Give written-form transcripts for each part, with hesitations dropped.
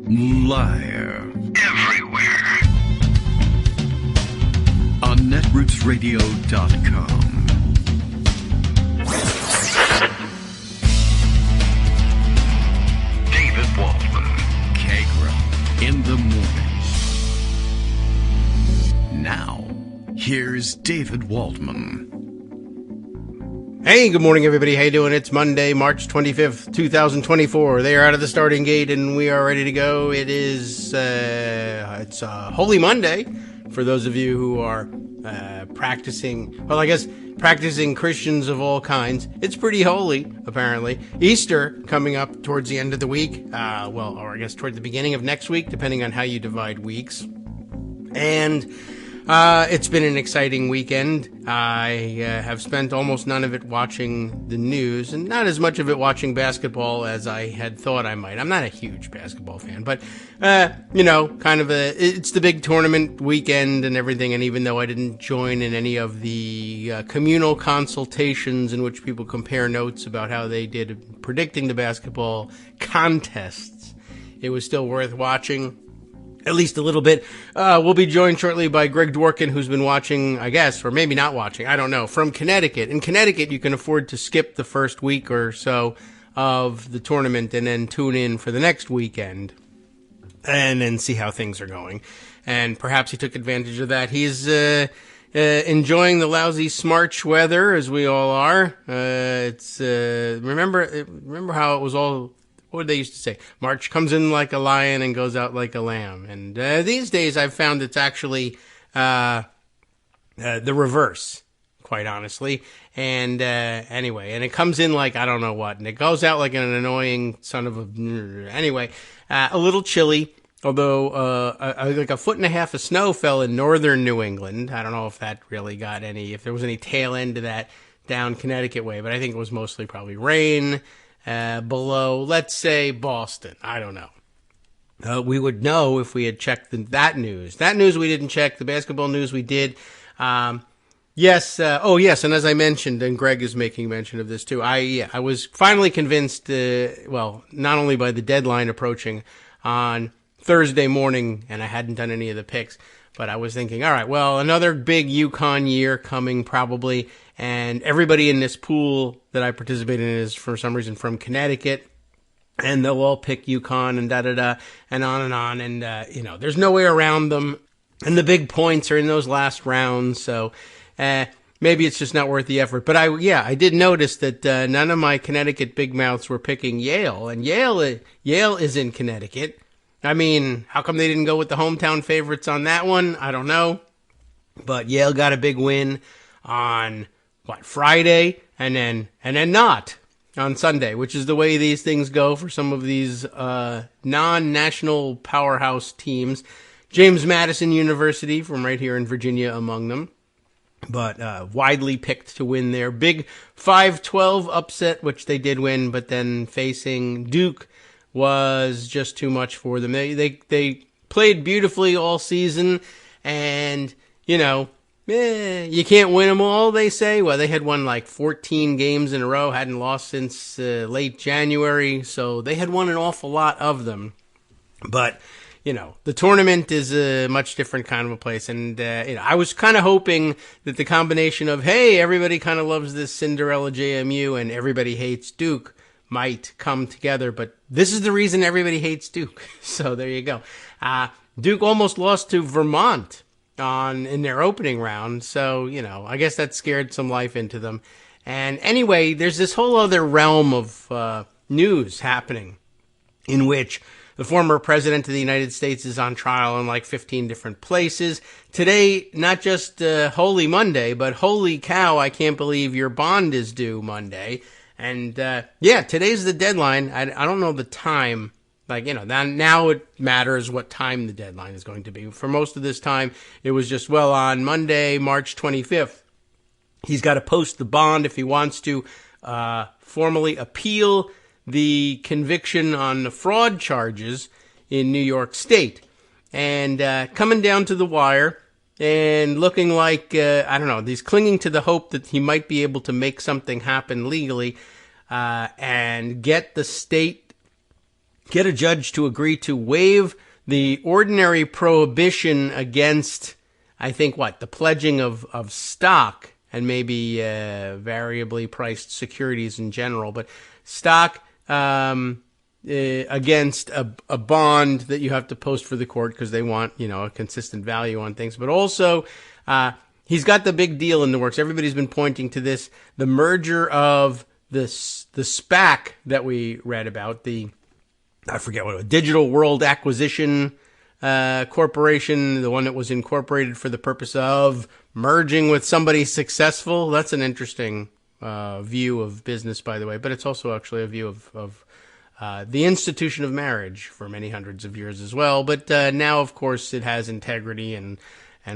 Liar. Everywhere. On netrootsradio.com. David Waldman. Kagro. In the morning. Now, here's David Waldman. Hey, good morning, everybody. How you doing? It's Monday, March 25th, 2024. They are out of the starting gate, and we are ready to go. It is, it's Holy Monday for those of you who are practicing Christians of all kinds. It's pretty holy, apparently. Easter coming up towards the end of the week, or I guess toward the beginning of next week, depending on how you divide weeks. And it's been an exciting weekend. I have spent almost none of it watching the news, and not as much of it watching basketball as I had thought I might. I'm not a huge basketball fan, but, it's the big tournament weekend and everything, and even though I didn't join in any of the communal consultations in which people compare notes about how they did predicting the basketball contests, it was still worth watching. At least a little bit. We'll be joined shortly by Greg Dworkin, who's been watching, I guess, or maybe not watching, I don't know, from Connecticut. In Connecticut, you can afford to skip the first week or so of the tournament and then tune in for the next weekend and then see how things are going. And perhaps he took advantage of that. He's enjoying the lousy Smarch weather, as we all are. Remember how it was all... What did they used to say? March comes in like a lion and goes out like a lamb. And these days I've found it's actually the reverse, quite honestly. And anyway, and it comes in like I don't know what, and it goes out like an annoying son of a... Anyway, a little chilly, although like a foot and a half of snow fell in northern New England. I don't know if that really got if there was any tail end to that down Connecticut way, but I think it was mostly probably rain. Below, let's say, Boston. I don't know. We would know if we had checked that news. That news we didn't check. The basketball news we did. Yes. And as I mentioned, and Greg is making mention of this too, I was finally convinced, not only by the deadline approaching on Thursday morning, and I hadn't done any of the picks, but I was thinking, all right, well, another big UConn year coming probably, and everybody in this pool that I participate in is, for some reason, from Connecticut, and they'll all pick UConn and da-da-da, and on, and, there's no way around them, and the big points are in those last rounds, so maybe it's just not worth the effort. But I did notice that none of my Connecticut big mouths were picking Yale, and Yale is in Connecticut. I mean, how come they didn't go with the hometown favorites on that one? I don't know. But Yale got a big win on, Friday, and then not on Sunday, which is the way these things go for some of these non-national powerhouse teams. James Madison University from right here in Virginia among them, but widely picked to win their big 5-12 upset, which they did win, but then facing Duke was just too much for them. They played beautifully all season, and, you can't win them all, they say. Well, they had won 14 games in a row, hadn't lost since late January, so they had won an awful lot of them. But, the tournament is a much different kind of a place, and, I was kind of hoping that the combination of, hey, everybody kind of loves this Cinderella JMU and everybody hates Duke might come together, but this is the reason everybody hates Duke. So there you go. Duke almost lost to Vermont in their opening round, so, I guess that scared some life into them. And anyway, there's this whole other realm of news happening in which the former president of the United States is on trial in 15 different places. Today, not just Holy Monday, but holy cow, I can't believe your bond is due Monday. And, today's the deadline. I don't know the time. Now it matters what time the deadline is going to be. For most of this time, it was just, on Monday, March 25th, he's got to post the bond if he wants to formally appeal the conviction on the fraud charges in New York State. And coming down to the wire and looking like, he's clinging to the hope that he might be able to make something happen legally and get the state get a judge to agree to waive the ordinary prohibition against, I think, the pledging of stock and maybe variably priced securities in general, but stock against a bond that you have to post for the court because they want, a consistent value on things. But also, he's got the big deal in the works. Everybody's been pointing to this, the merger of the SPAC that we read about, I forget what it was, Digital World Acquisition Corporation, the one that was incorporated for the purpose of merging with somebody successful. That's an interesting view of business, by the way, but it's also actually a view of the institution of marriage for many hundreds of years as well. But now, of course, it has integrity and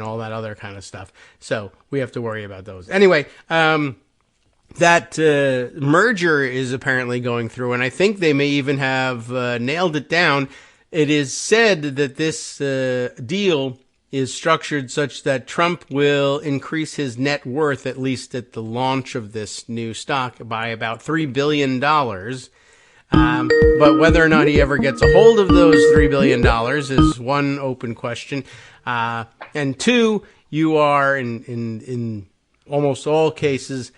all that other kind of stuff. So we have to worry about those. Anyway, that merger is apparently going through, and I think they may even have nailed it down. It is said that this deal is structured such that Trump will increase his net worth, at least at the launch of this new stock, by about $3 billion. But whether or not he ever gets a hold of those $3 billion is one open question. And two, you are, in almost all cases,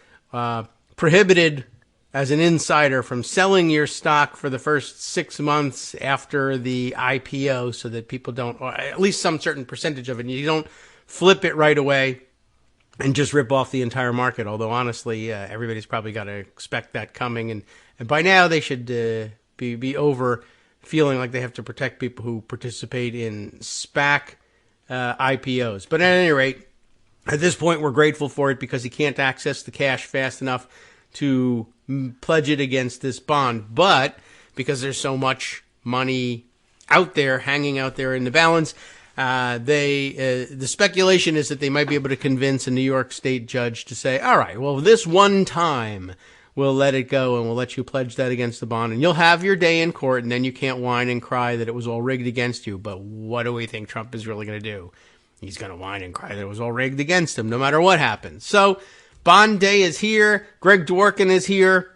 prohibited as an insider from selling your stock for the first 6 months after the IPO so that people don't, or at least some certain percentage of it, and you don't flip it right away and just rip off the entire market. Although, honestly, everybody's probably got to expect that coming. And by now they should be over feeling like they have to protect people who participate in SPAC IPOs. But at any rate, at this point, we're grateful for it because he can't access the cash fast enough to pledge it against this bond. But because there's so much money out there, hanging out there in the balance, the speculation is that they might be able to convince a New York State judge to say, all right, well, this one time we'll let it go and we'll let you pledge that against the bond and you'll have your day in court and then you can't whine and cry that it was all rigged against you. But what do we think Trump is really going to do? He's going to whine and cry that it was all rigged against him no matter what happens. So Bond Day is here. Greg Dworkin is here,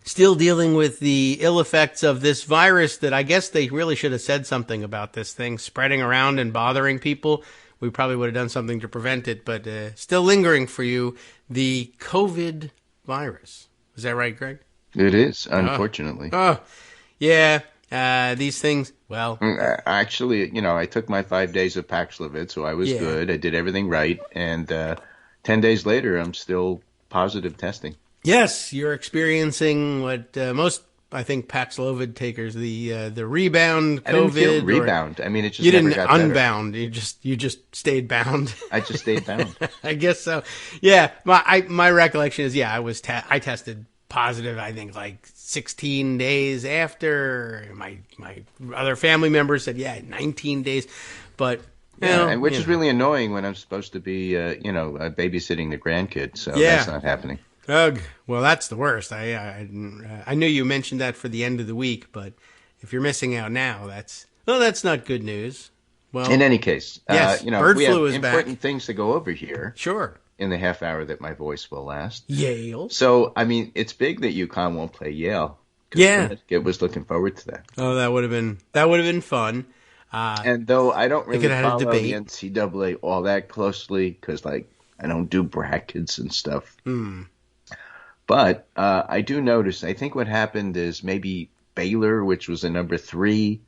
still dealing with the ill effects of this virus that I guess they really should have said something about this thing spreading around and bothering people. We probably would have done something to prevent it, but still lingering for you, the COVID virus. Is that right, Greg? It is, unfortunately. Yeah. These things, well. Actually, I took my 5 days of Paxlovid, so I was good. I did everything right. And 10 days later, I'm still positive testing. Yes, you're experiencing what most, I think, Paxlovid takers, the rebound COVID. I didn't feel rebound. I mean, it just you never didn't got unbound. Better. You just stayed bound. I just stayed bound. I guess so. Yeah, my recollection is, I tested positive, I think, like 16 days after. My other family members said, 19 days. But which is really annoying when I'm supposed to be, babysitting the grandkid. So that's not happening. Ugh. Well, that's the worst. I knew you mentioned that for the end of the week, but if you're missing out now, that's not good news. Well, in any case, yes, bird we flu have is important back. Things to go over here. Sure. In the half hour that my voice will last. Yale. So, I mean, it's big that UConn won't play Yale. Yeah. It was looking forward to that. Oh, that would have been fun. And though I don't really follow the debate. NCAA all that closely because, I don't do brackets and stuff. But I do notice, I think what happened is maybe Baylor, which was a number 3,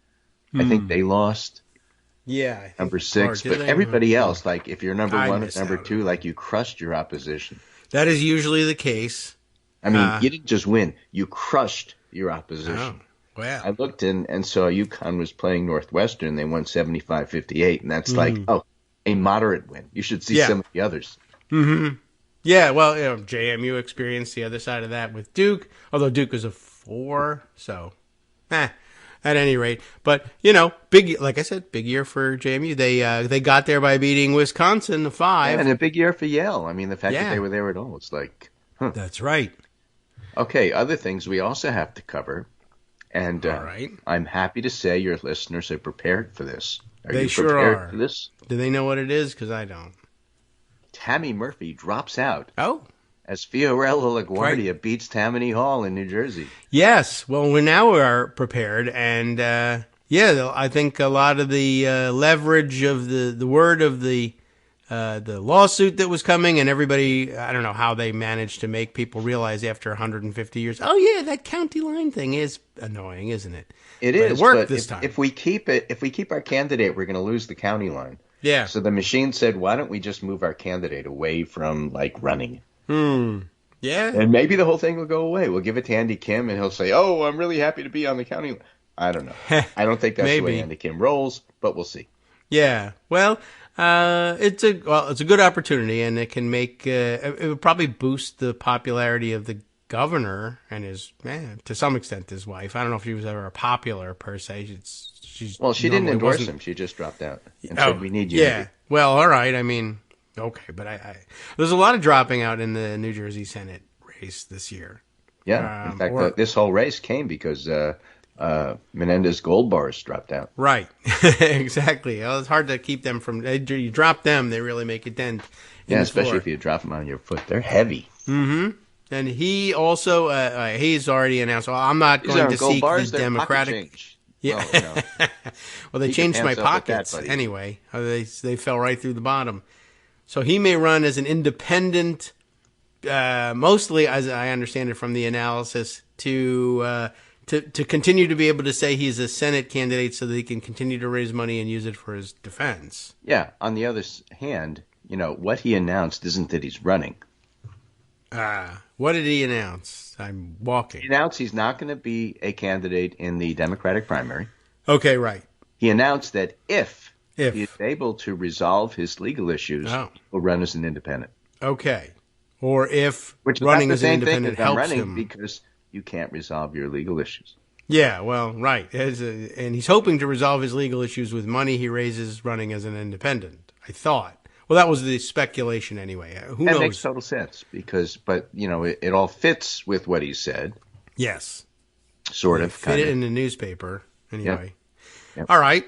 I think they lost. Yeah. Number 6. But everybody else, if you're number 1 or number 2, you crushed your opposition. That is usually the case. I mean, you didn't just win. You crushed your opposition. Oh, wow. I looked and saw UConn was playing Northwestern. They won 75-58. And that's a moderate win. You should see some of the others. Mm-hmm. Yeah, well, JMU experienced the other side of that with Duke, although Duke was a 4, so, at any rate. But, big, like I said, big year for JMU. They got there by beating Wisconsin 5. And a big year for Yale. I mean, the fact that they were there at all, it's That's right. Okay, other things we also have to cover. And all right. I'm happy to say your listeners are prepared for this. They you sure prepared are. For this? Do they know what it is? Because I don't. Tammy Murphy drops out. Oh. as Fiorello LaGuardia beats Tammany Hall in New Jersey. Yes. Well, we are prepared, and I think a lot of the leverage of the word of the lawsuit that was coming, and everybody, I don't know how they managed to make people realize after 150 years, oh yeah, that county line thing is annoying, isn't it? It worked this time. If we keep our candidate, we're going to lose the county line. Yeah. So the machine said, why don't we just move our candidate away from like running? Yeah. And maybe the whole thing will go away. We'll give it to Andy Kim, and he'll say, "Oh, I'm really happy to be on the county." I don't know. I don't think that's the way Andy Kim rolls, but we'll see. Yeah. Well, it's a good opportunity, and it can make it would probably boost the popularity of the governor and to some extent his wife. I don't know if she was ever popular per se. She didn't endorse him. She just dropped out and said, "We need you." Yeah. Well, all right. I mean, okay, but there's a lot of dropping out in the New Jersey Senate race this year. Yeah. In fact, this whole race came because Menendez Gold Bars dropped out. Right. Exactly. Well, it's hard to keep them from. You drop them, they really make a dent. Yeah, especially if you drop them on your foot. They're heavy. Mm-hmm. And he also he's already announced. Well, I'm not going to seek the Democratic. Yeah. Well, they changed my pockets anyway. They fell right through the bottom. So he may run as an independent, mostly, as I understand it from the analysis, to continue to be able to say he's a Senate candidate so that he can continue to raise money and use it for his defense. Yeah. On the other hand, what he announced isn't that he's running. What did he announce? I'm walking. He announced he's not going to be a candidate in the Democratic primary. Okay, right. He announced that if he is able to resolve his legal issues, he will run as an independent. Okay. Or if Which running as an independent helps him. Because you can't resolve your legal issues. Yeah, well, right. And he's hoping to resolve his legal issues with money he raises running as an independent, I thought. Well, that was the speculation anyway. Who knows? That makes total sense but it all fits with what he said. Yes. Sort of. Fit it in the newspaper anyway. Yep. All right.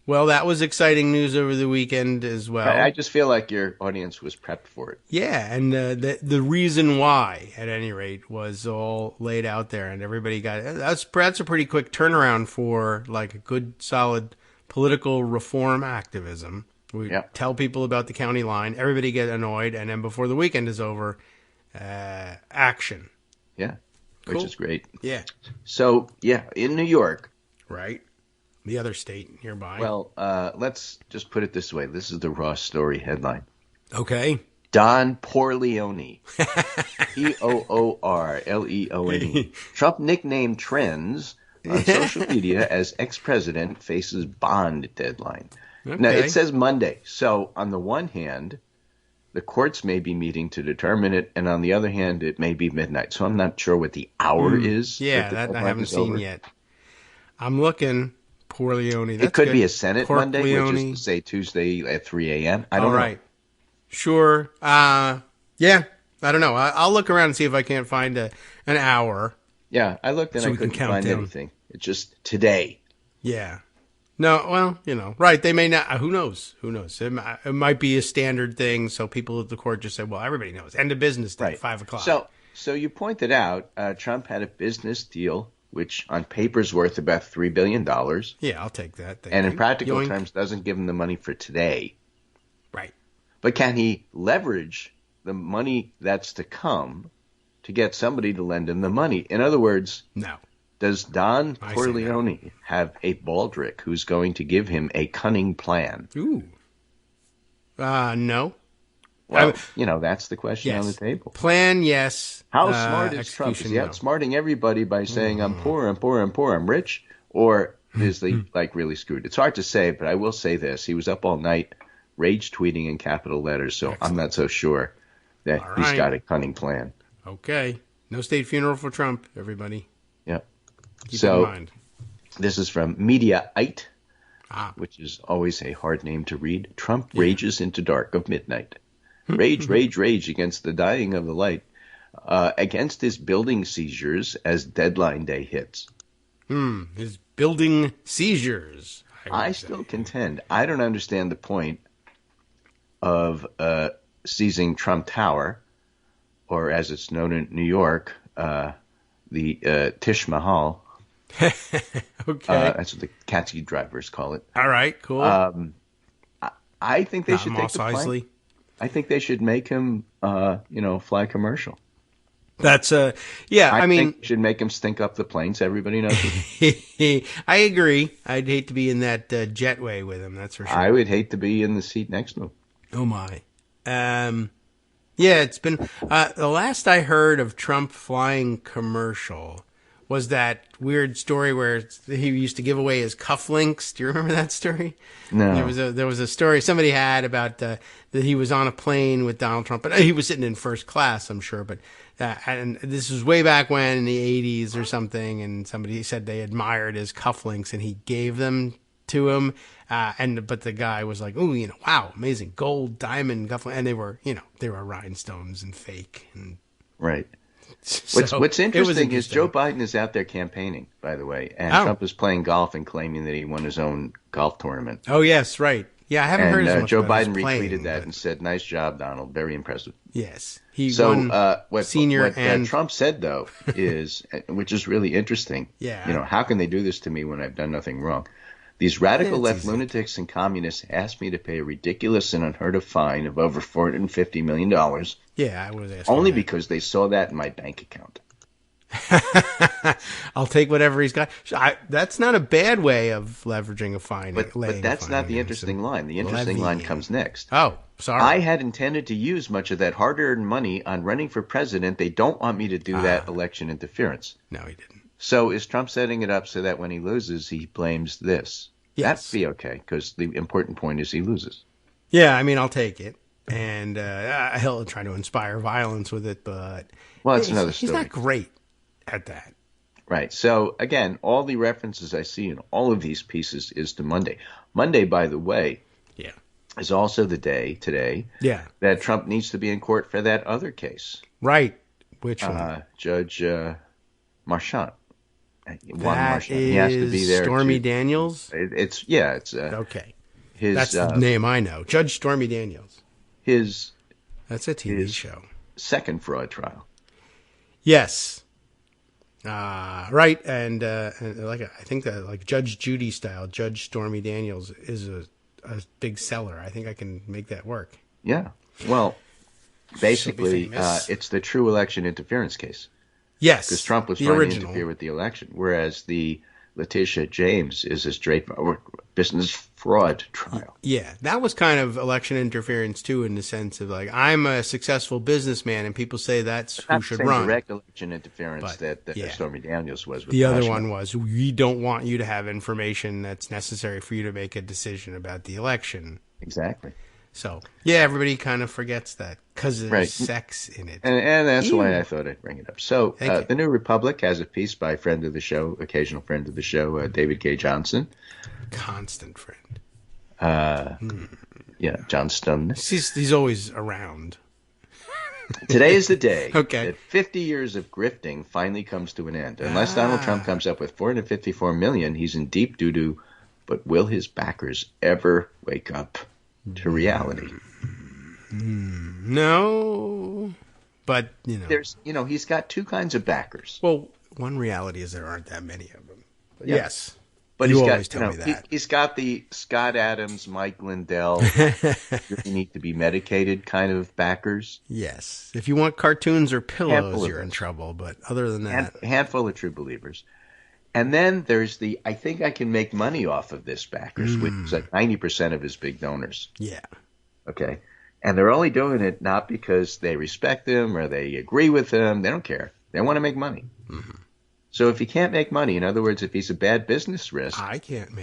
Well, that was exciting news over the weekend as well. I just feel like your audience was prepped for it. Yeah, and the reason why, at any rate, was all laid out there, and everybody got it. That's a pretty quick turnaround for like a good, solid political reform activism. We tell people about the county line, everybody get annoyed, and then before the weekend is over, action. Yeah, cool. Which is great. Yeah. So, in New York. Right. The other state nearby. Well, let's just put it this way. This is the Raw Story headline. Okay. Don Poorleone. Poorleone. Trump nicknamed trends on social media as ex-president faces bond deadline. Okay. Now, it says Monday. So, on the one hand, the courts may be meeting to determine it, and on the other hand, it may be midnight. So, I'm not sure what the hour is. Yeah, that I haven't seen yet. I'm looking. Poorleone. It could be a Senate Monday, which is to say Tuesday at 3 a.m. I don't know. Right. Sure. I don't know. I'll look around and see if I can't find an hour. Yeah, I looked and I couldn't find anything. It's just today. Yeah. No, well, right. They may not. Who knows? It might be a standard thing. So people at the court just say, well, everybody knows. End of business day, right. 5 o'clock. So you pointed out Trump had a business deal, which on paper is worth about $3 billion. Yeah, I'll take that. And in practical terms doesn't give him the money for today. Right. But can he leverage the money that's to come to get somebody to lend him the money? In other words, no. Does Don Poorleone have a baldric who's going to give him a cunning plan? Ooh. No. Well, that's the question on the table. Plan, yes. How smart is Trump? Is he outsmarting everybody by saying, I'm poor, I'm rich? Or is he, really screwed? It's hard to say, but I will say this. He was up all night rage tweeting in capital letters, so I'm not so sure that he's got a cunning plan. Okay. No state funeral for Trump, everybody. Yep. Keep in mind. This is from Mediaite, which is always a hard name to read. Trump rages into dark of midnight. Rage, rage, rage against the dying of the light, against his building seizures as deadline day hits. His building seizures. I still contend. I don't understand the point of seizing Trump Tower or as it's known in New York, the Tish Mahal. Okay. That's what the taxi drivers call it. All right, cool. I think they Not should take Moss the plane. Isley. I think they should make him, fly commercial. That's yeah. I mean, think should make him stink up the planes. Everybody knows it. I agree. I'd hate to be in that jetway with him. That's for sure. I would hate to be in the seat next to him. Oh my. Yeah, it's been the last I heard of Trump flying commercial was that weird story where he used to give away his cufflinks. Do you remember that story? No. There was a story somebody had about that he was on a plane with Donald Trump, but he was sitting in first class, I'm sure. But and this was way back when in the 80s or something, and somebody said they admired his cufflinks, and he gave them to him. But the guy was like, "Oh, wow, amazing gold, diamond cufflinks," and they were rhinestones and fake. And right. so What's interesting is Joe Biden is out there campaigning, by the way, and Trump is playing golf and claiming that he won his own golf tournament. Oh yes, right. Yeah, I haven't heard as much Joe about Biden his playing, retweeted that and said, "Nice job, Donald. Very impressive." Yes, he won what senior and Trump said though is, which is really interesting. Yeah. How can they do this to me when I've done nothing wrong? These radical left lunatics and communists asked me to pay a ridiculous and unheard of fine of over $450 million. Yeah, I was asking only that. Because they saw that in my bank account. I'll take whatever he's got. That's not a bad way of leveraging a fine. But that's not the interesting line. The interesting line comes next. Oh, sorry. I had intended to use much of that hard-earned money on running for president. They don't want me to do that election interference. No, he didn't. So is Trump setting it up so that when he loses, he blames this? Yes. That'd be okay, because the important point is he loses. Yeah, I mean, I'll take it. And he'll try to inspire violence with it, but that's another story. He's not great at that. Right. So, again, all the references I see in all of these pieces is to Monday. Monday, by the way, is also the day today that Trump needs to be in court for that other case. Right. Which one? Judge Marchant. He has to be there. Stormy Daniels? It's okay. That's the name I know. Judge Stormy Daniels. That's a TV show. Second fraud trial. Yes. Right. And I think that like Judge Judy style, Judge Stormy Daniels is a big seller. I think I can make that work. Yeah. Well, basically, it's the true election interference case. Yes. Because Trump was trying to interfere with the election, whereas the Letitia James is a straight business fraud trial. Yeah, that was kind of election interference too, in the sense of like, I'm a successful businessman, and people say that's who should run. Direct election interference that Stormy Daniels was. With the other one was, we don't want you to have information that's necessary for you to make a decision about the election. Exactly. So, yeah, everybody kind of forgets that because there's sex in it. And that's why I thought I'd bring it up. So, The New Republic has a piece by friend of the show, occasional friend of the show, David K. Johnson. Constant friend. Yeah, Johnston. He's always around. Today is the day that 50 years of grifting finally comes to an end. Unless Donald Trump comes up with $454 million, he's in deep doo-doo. But will his backers ever wake up to reality? No, but there's he's got two kinds of backers. Well, one reality is there aren't that many of them. But yes, but you he's always got tell me that. He's got the Scott Adams, Mike Lindell, you need to be medicated kind of backers. Yes, if you want cartoons or pillows, you're in trouble. But other than that, a handful of true believers. And then there's the I think I can make money off of this backers, which is like 90% of his big donors. Yeah. Okay. And they're only doing it not because they respect him or they agree with him. They don't care. They want to make money. Mm-hmm. So if he can't make money, in other words, if he's a bad business risk,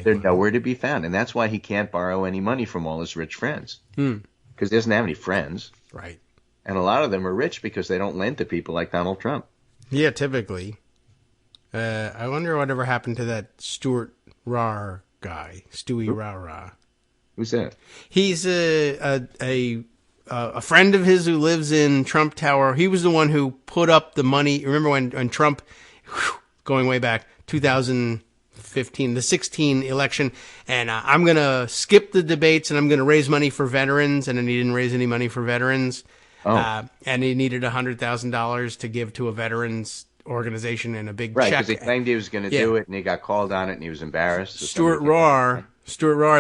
they're nowhere to be found. And that's why he can't borrow any money from all his rich friends. Because he doesn't have any friends. Right. And a lot of them are rich because they don't lend to people like Donald Trump. Yeah, typically. I wonder whatever happened to that Stuart Rar guy, Stewie Rah. Who's that? He's a friend of his who lives in Trump Tower. He was the one who put up the money. Remember when Trump, going way back, 2015, the 16 election, and I'm going to skip the debates and I'm going to raise money for veterans, and then he didn't raise any money for veterans. And he needed $100,000 to give to a veterans organization in a big Right, check. because he claimed he was going to do it, and he got called on it, and he was embarrassed. Stuart Rahr,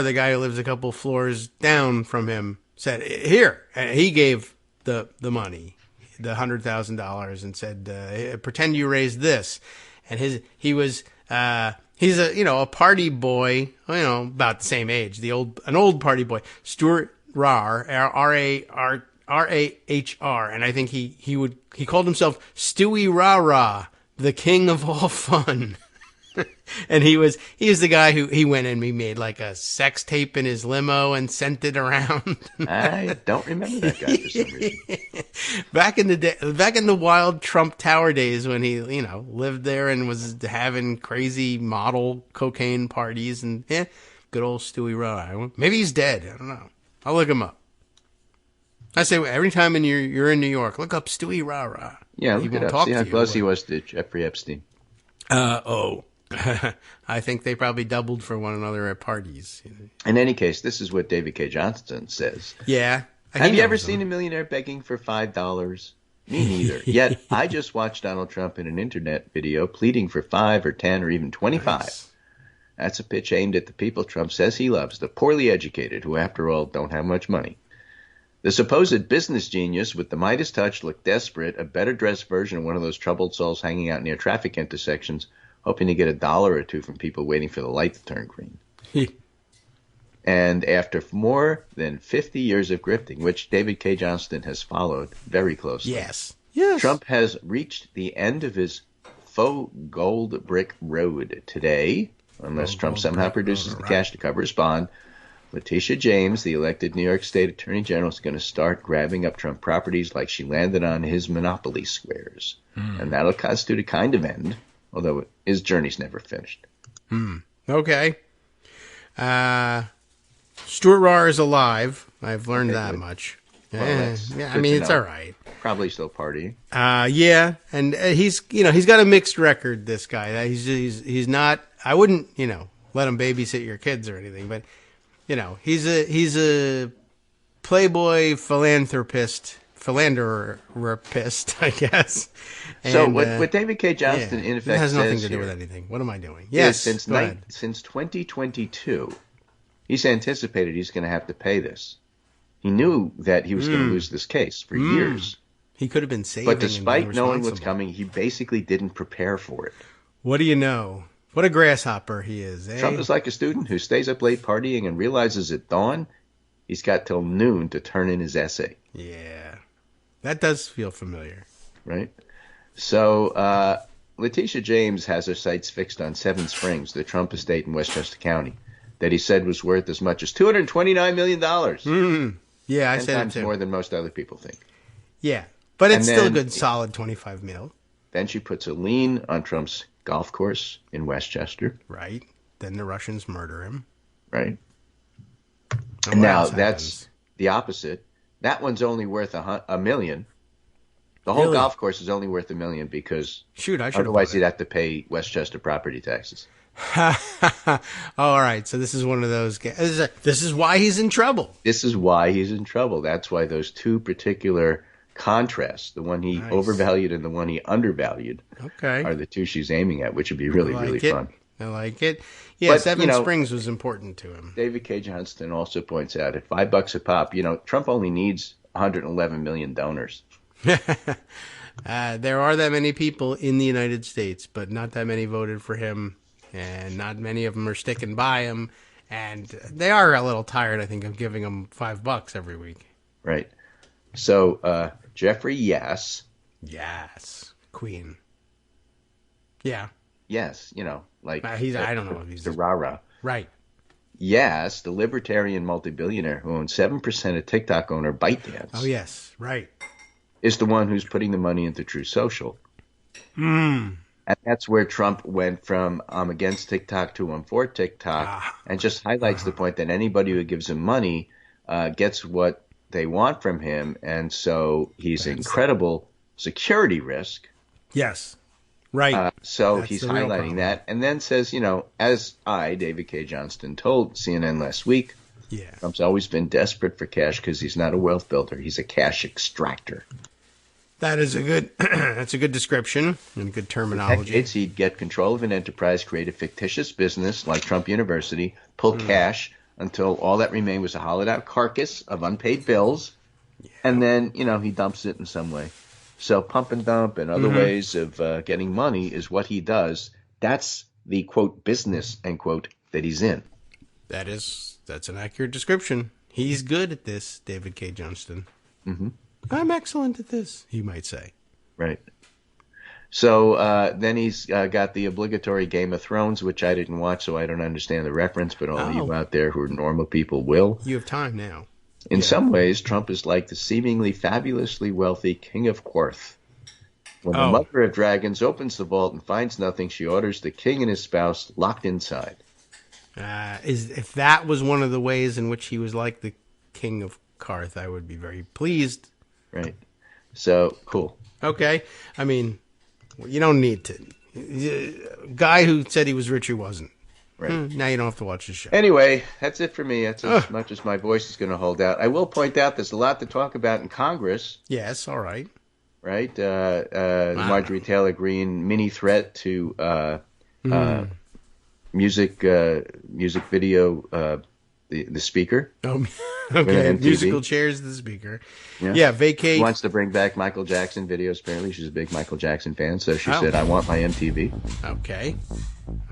the guy who lives a couple floors down from him, said, "Here," and he gave the money, the $100,000, and said, "Pretend you raised this." And he's a party boy, about the same age, an old party boy, Stuart Rahr, R-A-H-R, and I think he called himself Stewie Rah-Rah, the king of all fun. And he was the guy he went and he made like a sex tape in his limo and sent it around. I don't remember that guy for some reason. Back in the wild Trump Tower days when he, lived there and was having crazy model cocaine parties and good old Stewie Rah. Maybe he's dead. I don't know. I'll look him up. I say every time you're in New York, look up Stewie Rah-Rah. Yeah, look it up. See how close he was to Jeffrey Epstein. I think they probably doubled for one another at parties. In any case, this is what David K. Johnston says. Yeah. Have you ever seen a millionaire begging for $5? Me neither. Yet, I just watched Donald Trump in an internet video pleading for 5 or 10 or even 25. Nice. That's a pitch aimed at the people Trump says he loves, the poorly educated, who, after all, don't have much money. The supposed business genius with the Midas touch looked desperate, a better-dressed version of one of those troubled souls hanging out near traffic intersections, hoping to get $1 or $2 from people waiting for the light to turn green. And after more than 50 years of grifting, which David K. Johnston has followed very closely, yes. Trump has reached the end of his faux gold brick road today, unless Trump somehow produces the cash to cover his bond. Letitia James, the elected New York State Attorney General, is going to start grabbing up Trump properties like she landed on his monopoly squares. And that'll constitute a kind of end, although his journey's never finished. Okay. Stuart Rahr is alive. I've learned that much. Well, I mean, it's all right. Probably still partying. Yeah, and he's got a mixed record, this guy. He's not, I wouldn't, let him babysit your kids or anything, but he's a playboy philanderopist, I guess. So what David K. Johnston in effect has nothing says to do here with anything. What am I doing? Yes, since 2022, he's anticipated he's going to have to pay this. He knew that he was going to lose this case for years. He could have been saving. But despite knowing what's coming, he basically didn't prepare for it. What do you know? What a grasshopper he is, eh? Trump is like a student who stays up late partying and realizes at dawn he's got till noon to turn in his essay. Yeah. That does feel familiar. Right? So Letitia James has her sights fixed on Seven Springs, the Trump estate in Westchester County, that he said was worth as much as $229 million. Yeah, I 10 said times it too. more than most other people think. Yeah, but it's And still a then- good, solid 25 mil. Then she puts a lien on Trump's golf course in Westchester. Right. Then the Russians murder him. Right? And what Now, else that's happens? the opposite. That one's only worth $1 million. The whole Really? golf course is only worth $1 million because Shoot, I should have otherwise bought he'd have to pay Westchester property taxes. All right, so this is one of those guys. This is why he's in trouble. This is why he's in trouble. That's why those two particular contrasts, the one he Nice. overvalued and the one he undervalued, Okay. are the two she's aiming at, which would be really, really fun. I like it. Yeah, But, Seven Springs was important to him. David K. Johnston also points out at $5 a pop, Trump only needs 111 million donors. There are that many people in the United States, but not that many voted for him, and not many of them are sticking by him. And they are a little tired, I think, of giving him $5 every week. Right. So, Jeffrey, yes. Yes, Queen. Yeah, Yes, like I don't know if he's the rah-rah. right. Yes, the libertarian multi-billionaire who owns 7% of TikTok owner ByteDance Oh yes, right. is the one who's putting the money into True Social. And that's where Trump went from I'm against TikTok to I'm for TikTok, and just highlights the point that anybody who gives him money gets what they want from him, and so he's an incredible security risk. Yes, right. So That's he's the real highlighting problem. that, and then says, as I, David K. Johnston, told CNN last week, Yeah. Trump's always been desperate for cash because he's not a wealth builder. He's a cash extractor. That is a good, that's a good description and good terminology. For decades, he'd get control of an enterprise, create a fictitious business like Trump University, pull cash until all that remained was a hollowed-out carcass of unpaid bills, and then, he dumps it in some way. So pump and dump and other ways of getting money is what he does. That's the, quote, business, end quote, that he's in. That's an accurate description. He's good at this, David K. Johnston. Mm-hmm. I'm excellent at this, he might say. Right. So then he's got the obligatory Game of Thrones, which I didn't watch, so I don't understand the reference, but all of you out there who are normal people will. You have time now. In some ways, Trump is like the seemingly fabulously wealthy King of Quarth. When the mother of dragons opens the vault and finds nothing, she orders the king and his spouse locked inside. If that was one of the ways in which he was like the King of Qarth, I would be very pleased. Right. So, cool. Okay. I mean, you don't need to. Guy who said he was rich who wasn't. Right. Now you don't have to watch the show. Anyway, that's it for me. That's as much as my voice is going to hold out. I will point out there's a lot to talk about in Congress. Yes, all right. Right? Marjorie Taylor Greene mini threat to music video, the speaker. Oh, okay. Musical chairs, the speaker. Yeah, vacate. She wants to bring back Michael Jackson videos, apparently. She's a big Michael Jackson fan, so she said, I want my MTV. Okay.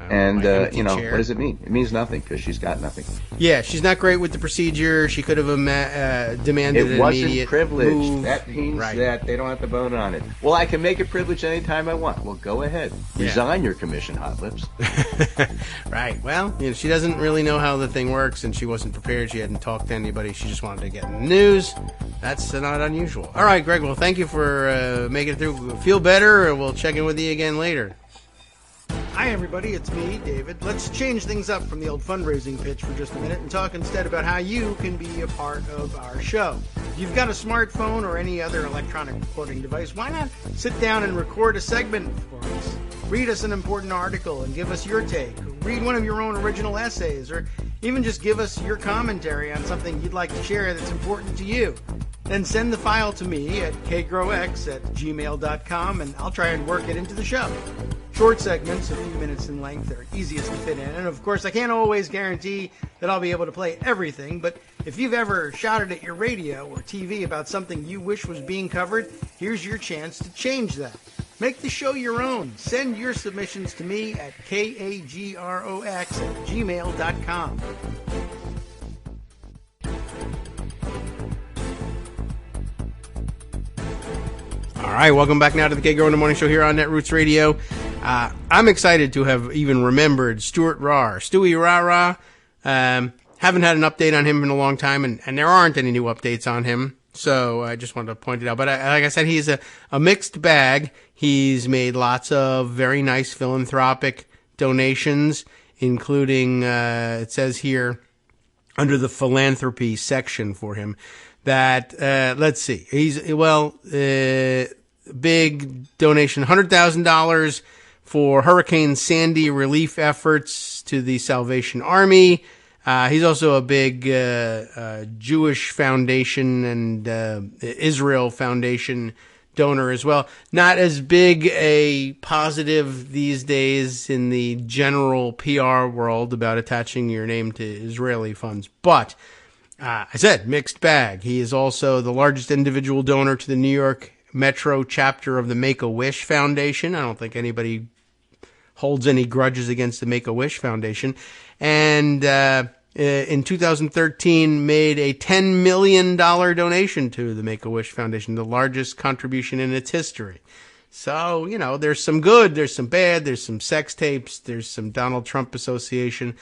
And, what does it mean? It means nothing, because she's got nothing. Yeah, she's not great with the procedure. She could have demanded an immediate move. It wasn't privileged. That means that they don't have to vote on it. Well, I can make it privileged anytime I want. Well, go ahead. Resign your commission, Hot Lips. Right. Well, she doesn't really know how the thing works, and she wasn't prepared. She hadn't talked to anybody. She just wanted to get in the news. That's not unusual. All right, Greg. Well, thank you for making it through. Feel better. We'll check in with you again later. Hi, everybody. It's me, David. Let's change things up from the old fundraising pitch for just a minute and talk instead about how you can be a part of our show. If you've got a smartphone or any other electronic recording device, why not sit down and record a segment for us? Read us an important article and give us your take. Read one of your own original essays, or even just give us your commentary on something you'd like to share that's important to you. Then send the file to me at kagrox@gmail.com, and I'll try and work it into the show. Short segments, a few minutes in length, are easiest to fit in. And of course, I can't always guarantee that I'll be able to play everything, but if you've ever shouted at your radio or TV about something you wish was being covered, here's your chance to change that. Make the show your own. Send your submissions to me at kagrox@gmail.com. All right, welcome back now to the Kagro in the Morning Show here on Netroots Radio. I'm excited to have even remembered Stuart Rahr, Stewie Rah. Haven't had an update on him in a long time, and there aren't any new updates on him, so I just wanted to point it out. But like I said, he's a mixed bag. He's made lots of very nice philanthropic donations, including, it says here, under the philanthropy section for him, that, let's see, he's, big donation, $100,000 for Hurricane Sandy relief efforts to the Salvation Army. He's also a big Jewish Foundation and Israel Foundation donor as well. Not as big a positive these days in the general PR world about attaching your name to Israeli funds, but I said mixed bag. He is also the largest individual donor to the New York Metro chapter of the Make-A-Wish Foundation. I don't think anybody holds any grudges against the Make-A-Wish Foundation. And in 2013 made a $10 million donation to the Make-A-Wish Foundation, the largest contribution in its history. So, there's some good, there's some bad, there's some sex tapes, there's some Donald Trump association,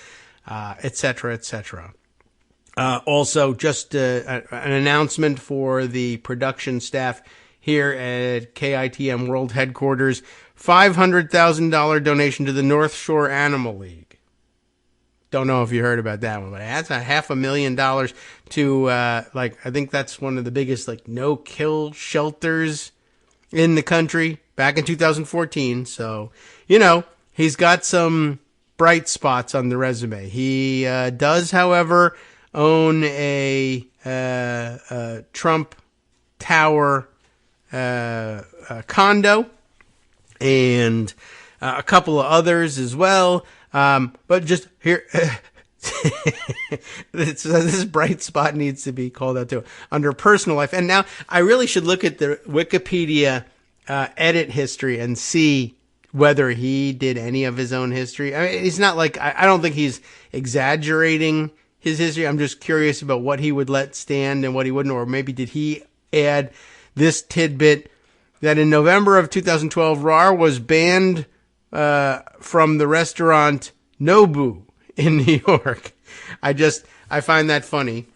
et cetera, et cetera. Also, just an announcement for the production staff here at KITM World Headquarters, $500,000 donation to the North Shore Animal League. Don't know if you heard about that one, but that's $500,000 to, I think that's one of the biggest, no-kill shelters in the country back in 2014. So, he's got some bright spots on the resume. He does, however, own a Trump Tower condo, and a couple of others as well. But just here, this bright spot needs to be called out too. Under personal life. And now I really should look at the Wikipedia edit history and see whether he did any of his own history. I mean, he's not like, I don't think he's exaggerating his history. I'm just curious about what he would let stand and what he wouldn't, or maybe did he add this tidbit that in November of 2012, Rar was banned from the restaurant Nobu in New York. I find that funny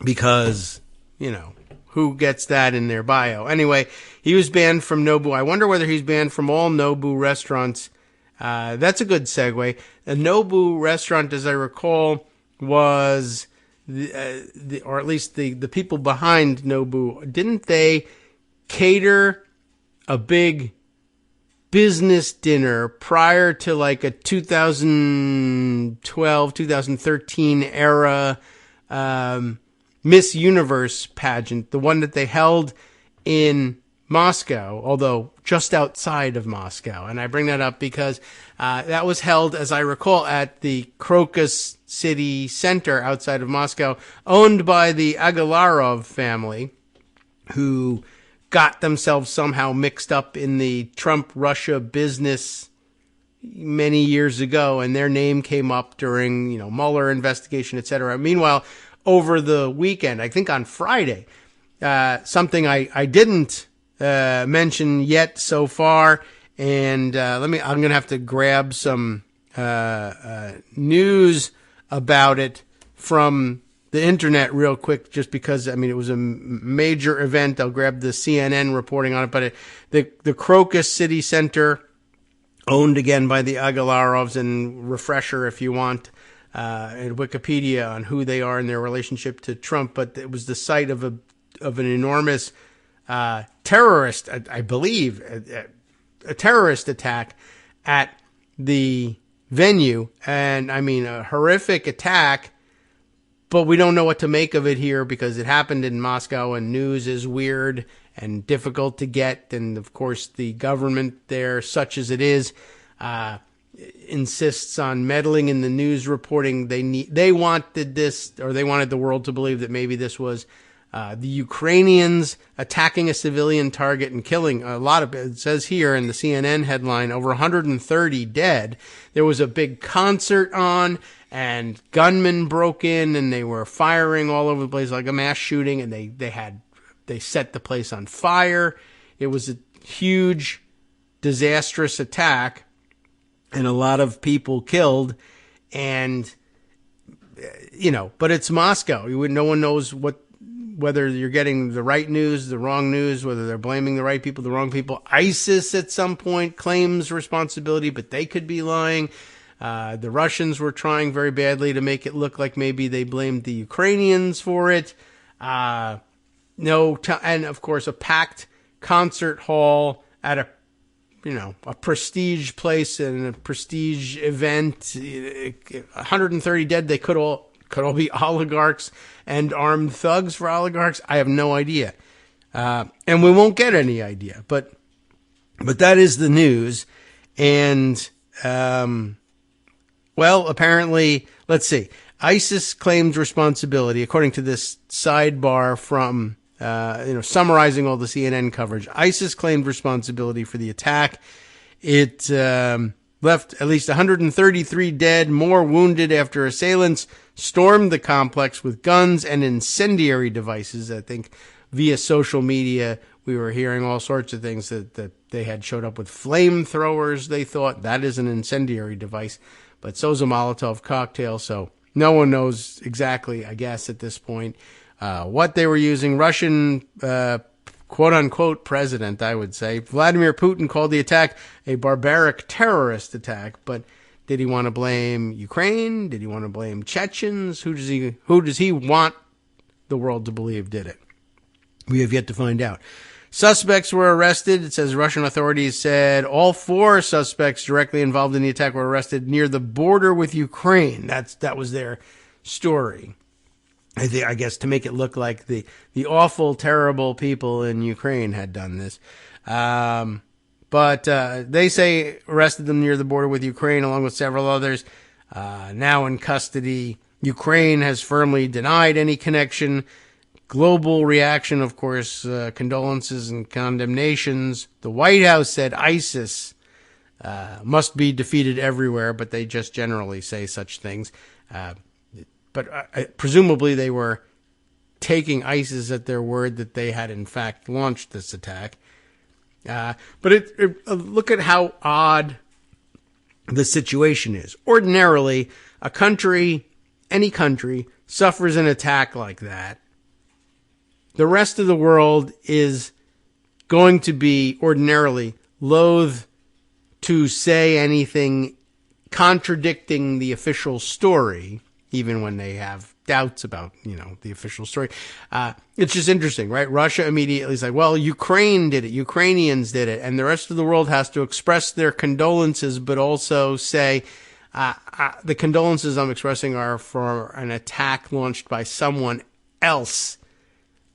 because, you know, who gets that in their bio? Anyway, he was banned from Nobu. I wonder whether he's banned from all Nobu restaurants. That's a good segue. A Nobu restaurant, as I recall, was or at least the people behind Nobu, didn't they cater a big business dinner prior to like a 2012, 2013 era Miss Universe pageant, the one that they held in Moscow, although just outside of Moscow. And I bring that up because that was held, as I recall, at the Crocus City Center outside of Moscow, owned by the Agalarov family, who got themselves somehow mixed up in the Trump-Russia business many years ago, and their name came up during, you know, Mueller investigation, etc. Meanwhile, over the weekend, I think on Friday, something I didn't mention yet so far, and I'm going to have to grab some news about it from the internet real quick, just because, I mean, it was a major event. I'll grab the CNN reporting on it, but the Crocus City Center, owned again by the Agalarovs, and refresher if you want, in Wikipedia on who they are in their relationship to Trump, but it was the site of an enormous terrorist, I believe, a terrorist attack at the venue, and I mean a horrific attack. But we don't know what to make of it here because it happened in Moscow, and news is weird and difficult to get. And of course, the government there, such as it is, insists on meddling in the news reporting. They wanted this, or they wanted the world to believe that maybe this was the Ukrainians attacking a civilian target and killing a lot of, it says here in the CNN headline, over 130 dead. There was a big concert on, and gunmen broke in, and they were firing all over the place like a mass shooting, and they set the place on fire. It was a huge, disastrous attack, and a lot of people killed, and, you know, but it's Moscow. No one knows whether you're getting the right news, the wrong news, whether they're blaming the right people, the wrong people. ISIS at some point claims responsibility, but they could be lying. The Russians were trying very badly to make it look like maybe they blamed the Ukrainians for it. And of course, a packed concert hall at a prestige place and a prestige event. 130 dead. They could all be oligarchs and armed thugs for oligarchs. I have no idea. And we won't get any idea, but that is the news. And, well, apparently, let's see. ISIS claimed responsibility, according to this sidebar from, summarizing all the CNN coverage. ISIS claimed responsibility for the attack. It left at least 133 dead, more wounded after assailants stormed the complex with guns and incendiary devices. I think via social media, we were hearing all sorts of things that they had showed up with flamethrowers. They thought that is an incendiary device. But so's a Molotov cocktail, so no one knows exactly, I guess, at this point, what they were using. Russian, quote-unquote president, I would say, Vladimir Putin, called the attack a barbaric terrorist attack. But did he want to blame Ukraine? Did he want to blame Chechens? Who does he want the world to believe did it? We have yet to find out. Suspects were arrested. It says Russian authorities said all 4 suspects directly involved in the attack were arrested near the border with Ukraine. That was their story. I guess to make it look like the awful, terrible people in Ukraine had done this. But they say arrested them near the border with Ukraine along with several others. Now in custody. Ukraine has firmly denied any connection. Global reaction, of course, condolences and condemnations. The White House said ISIS must be defeated everywhere, but they just generally say such things. But presumably they were taking ISIS at their word that they had in fact launched this attack. But look at how odd the situation is. Ordinarily, any country, suffers an attack like that. The rest of the world is going to be ordinarily loath to say anything contradicting the official story, even when they have doubts about, the official story. It's just interesting, right? Russia immediately is like, well, Ukraine did it. Ukrainians did it. And the rest of the world has to express their condolences, but also say, the condolences I'm expressing are for an attack launched by someone else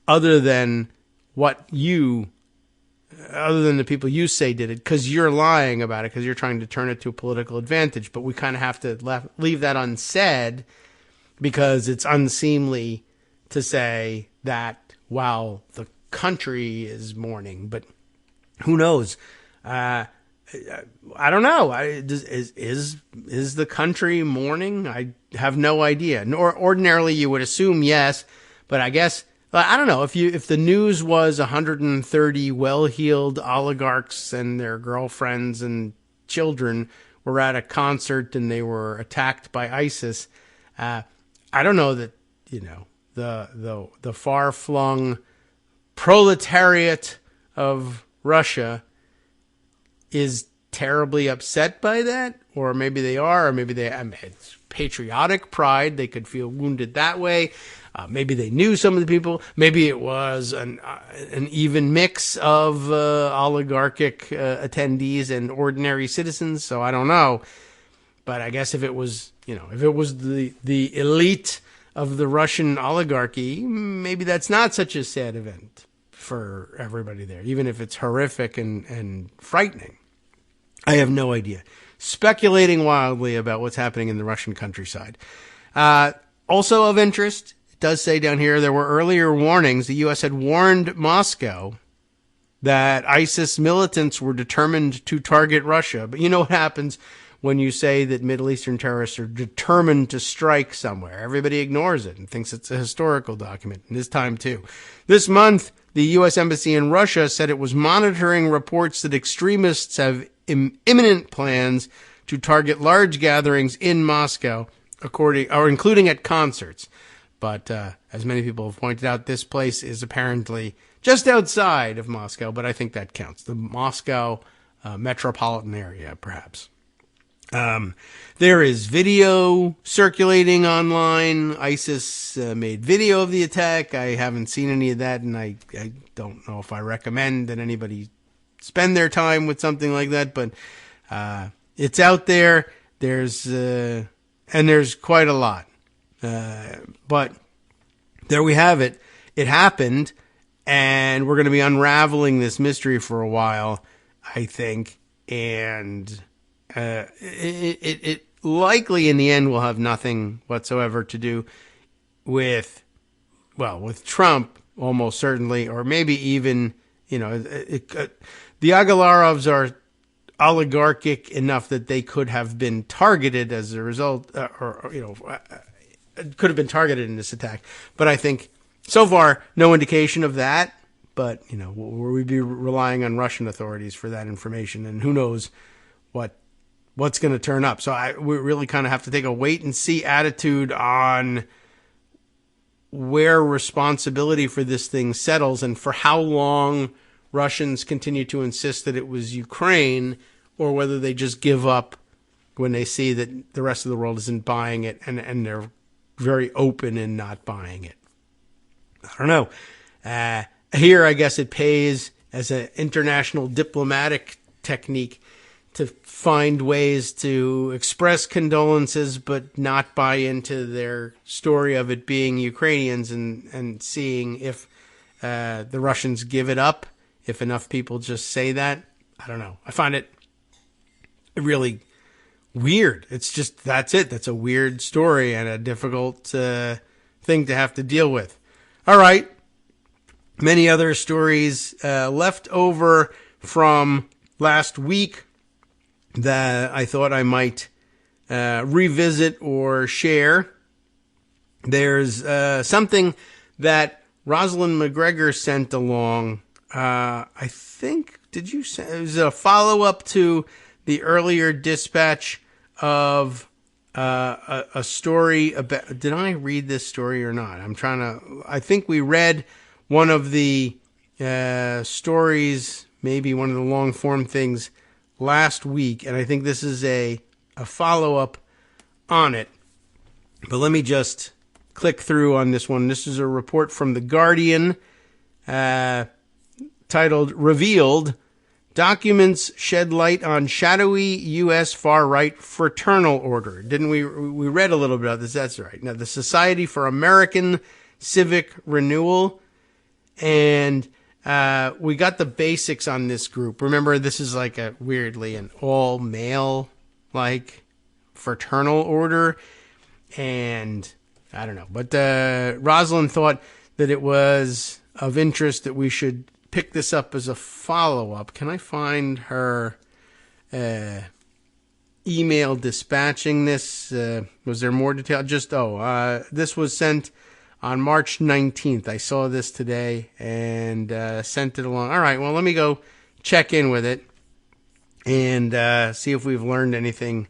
other than the people you say did it, because you're lying about it, because you're trying to turn it to a political advantage. But we kind of have to leave that unsaid, because it's unseemly to say that while the country is mourning. But who knows? I don't know. Is the country mourning? I have no idea. Nor ordinarily you would assume yes, but I guess I don't know. If the news was 130 well-heeled oligarchs and their girlfriends and children were at a concert and they were attacked by ISIS, I don't know that the far-flung proletariat of Russia is terribly upset by that, or maybe they are, or maybe it's patriotic pride. They could feel wounded that way. Maybe they knew some of the people. Maybe it was an even mix of oligarchic attendees and ordinary citizens. So I don't know. But I guess if it was the elite of the Russian oligarchy, maybe that's not such a sad event for everybody there, even if it's horrific and frightening. I have no idea. Speculating wildly about what's happening in the Russian countryside. Also of interest, it does say down here, there were earlier warnings. The U.S. had warned Moscow that ISIS militants were determined to target Russia. But you know what happens when you say that Middle Eastern terrorists are determined to strike somewhere? Everybody ignores it and thinks it's a historical document, and this time too. This month, the U.S. Embassy in Russia said it was monitoring reports that extremists have imminent plans to target large gatherings in Moscow, including at concerts. But as many people have pointed out, this place is apparently just outside of Moscow, but I think that counts. The Moscow metropolitan area, perhaps. There is video circulating online. ISIS made video of the attack. I haven't seen any of that, and I don't know if I recommend that anybody spend their time with something like that, but it's out there. There's quite a lot. But there we have it. It happened, and we're going to be unraveling this mystery for a while, I think, and it likely in the end will have nothing whatsoever to do with Trump, almost certainly, or maybe even, the Agalarovs are oligarchic enough that they could have been targeted as a result, could have been targeted in this attack. But I think so far, no indication of that. But, will we be relying on Russian authorities for that information? And who knows what's going to turn up. So we really kind of have to take a wait and see attitude on where responsibility for this thing settles and for how long Russians continue to insist that it was Ukraine, or whether they just give up when they see that the rest of the world isn't buying it and they're very open in not buying it. I don't know. Here, I guess it pays as an international diplomatic technique to find ways to express condolences but not buy into their story of it being Ukrainians, and seeing if the Russians give it up, if enough people just say that. I don't know. I find it really weird. It's just, that's it. That's a weird story and a difficult thing to have to deal with. All right. Many other stories left over from last week that I thought I might revisit or share. There's something that Rosalind McGregor sent along. I think, did you say it was a follow-up to the earlier dispatch of a story about, did I read this story or not? I think we read one of the stories, maybe one of the long-form things last week, and I think this is a follow-up on it. But let me just click through on this one. This is a report from The Guardian, titled, Revealed, Documents Shed Light on Shadowy U.S. Far-Right Fraternal Order. Didn't we read a little bit about this? That's right. Now, the Society for American Civic Renewal, and we got the basics on this group. Remember, this is like weirdly an all-male, like, fraternal order, and I don't know. But Rosalind thought that it was of interest that we should pick this up as a follow-up. Can I find her email dispatching this? Was there more detail? This was sent on March 19th. I saw this today and sent it along. All right, well, let me go check in with it and see if we've learned anything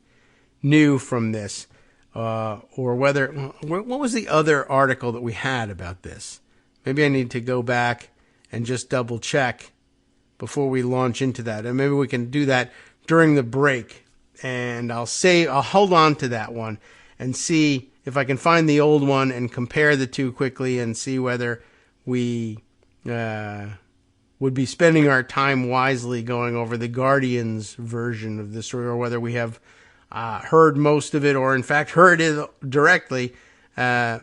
new from this. Or whether, what was the other article that we had about this? Maybe I need to go back and just double check before we launch into that. And maybe we can do that during the break. And I'll hold on to that one and see if I can find the old one and compare the two quickly and see whether we would be spending our time wisely going over the Guardian's version of this story, or whether we have heard most of it, or in fact heard it directly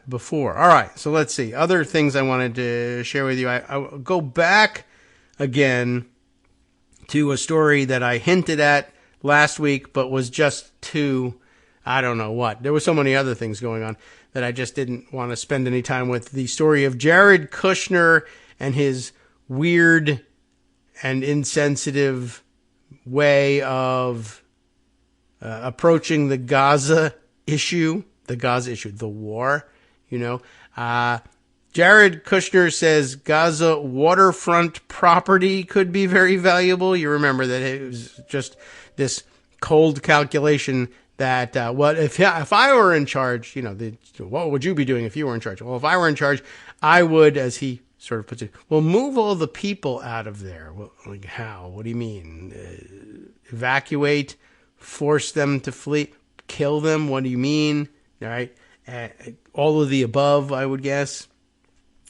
before. All right, so let's see. Other things I wanted to share with you. I'll go back again to a story that I hinted at last week, but was just too, I don't know what. There were so many other things going on that I just didn't want to spend any time with. The story of Jared Kushner and his weird and insensitive way of approaching the Gaza issue, the war, Jared Kushner says Gaza waterfront property could be very valuable. You remember that it was just this cold calculation that, if I were in charge, what would you be doing if you were in charge? Well, if I were in charge, I would, as he sort of puts it, move all the people out of there. Well, like how? What do you mean? Evacuate? Force them to flee? Kill them? What do you mean? All right. All of the above, I would guess.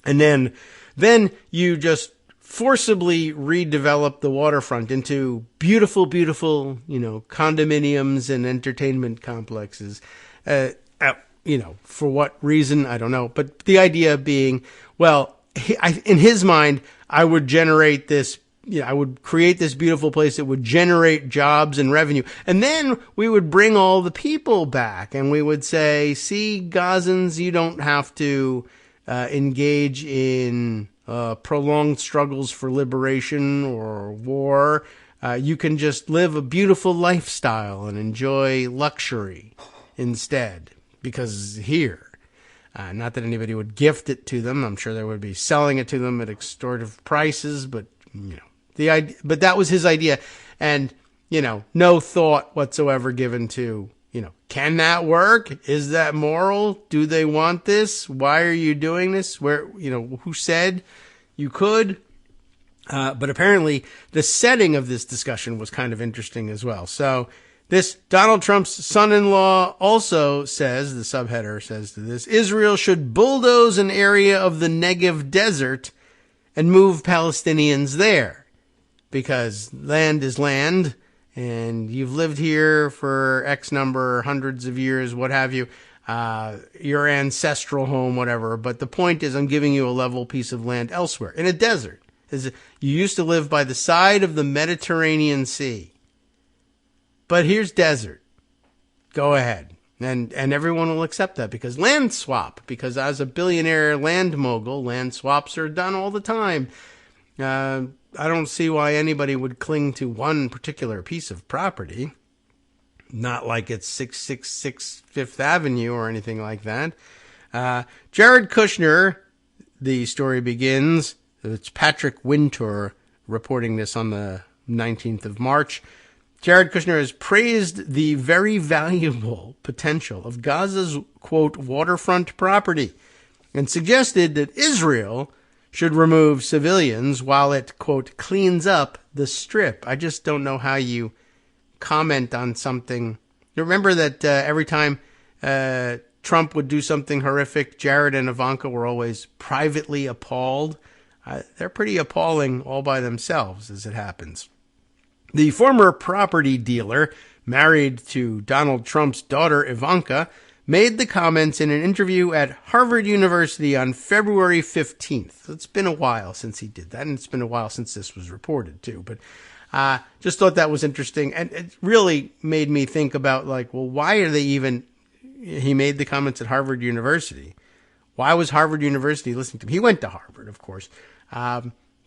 And then you just forcibly redevelop the waterfront into beautiful, beautiful, condominiums and entertainment complexes. For what reason? I don't know. But the idea being, in his mind, I would generate this, I would create this beautiful place that would generate jobs and revenue. And then we would bring all the people back and we would say, see, Gazans, you don't have to engage in prolonged struggles for liberation or war. You can just live a beautiful lifestyle and enjoy luxury instead. Because here, not that anybody would gift it to them. I'm sure they would be selling it to them at extortive prices, but but that was his idea. And, no thought whatsoever given to, can that work? Is that moral? Do they want this? Why are you doing this? Where, who said you could? But apparently the setting of this discussion was kind of interesting as well. So this Donald Trump's son-in-law also says, the subheader says to this, Israel should bulldoze an area of the Negev desert and move Palestinians there. Because land is land, and you've lived here for X number, hundreds of years, what have you, your ancestral home, whatever. But the point is, I'm giving you a level piece of land elsewhere in a desert. You used to live by the side of the Mediterranean Sea, but here's desert. Go ahead. And everyone will accept that because land swap, because as a billionaire land mogul, land swaps are done all the time. I don't see why anybody would cling to one particular piece of property. Not like it's 666 Fifth Avenue or anything like that. Jared Kushner, the story begins. It's Patrick Wintour reporting this on the 19th of March. Jared Kushner has praised the very valuable potential of Gaza's, quote, waterfront property and suggested that Israel should remove civilians while it, quote, cleans up the strip. I just don't know how you comment on something. Remember that every time Trump would do something horrific, Jared and Ivanka were always privately appalled. They're pretty appalling all by themselves, as it happens. The former property dealer, married to Donald Trump's daughter Ivanka, made the comments in an interview at Harvard University on February 15th. It's been a while since he did that, and it's been a while since this was reported, too. But just thought that was interesting, and it really made me think about, like, well, why are they even... He made the comments at Harvard University. Why was Harvard University listening to him? He went to Harvard, of course.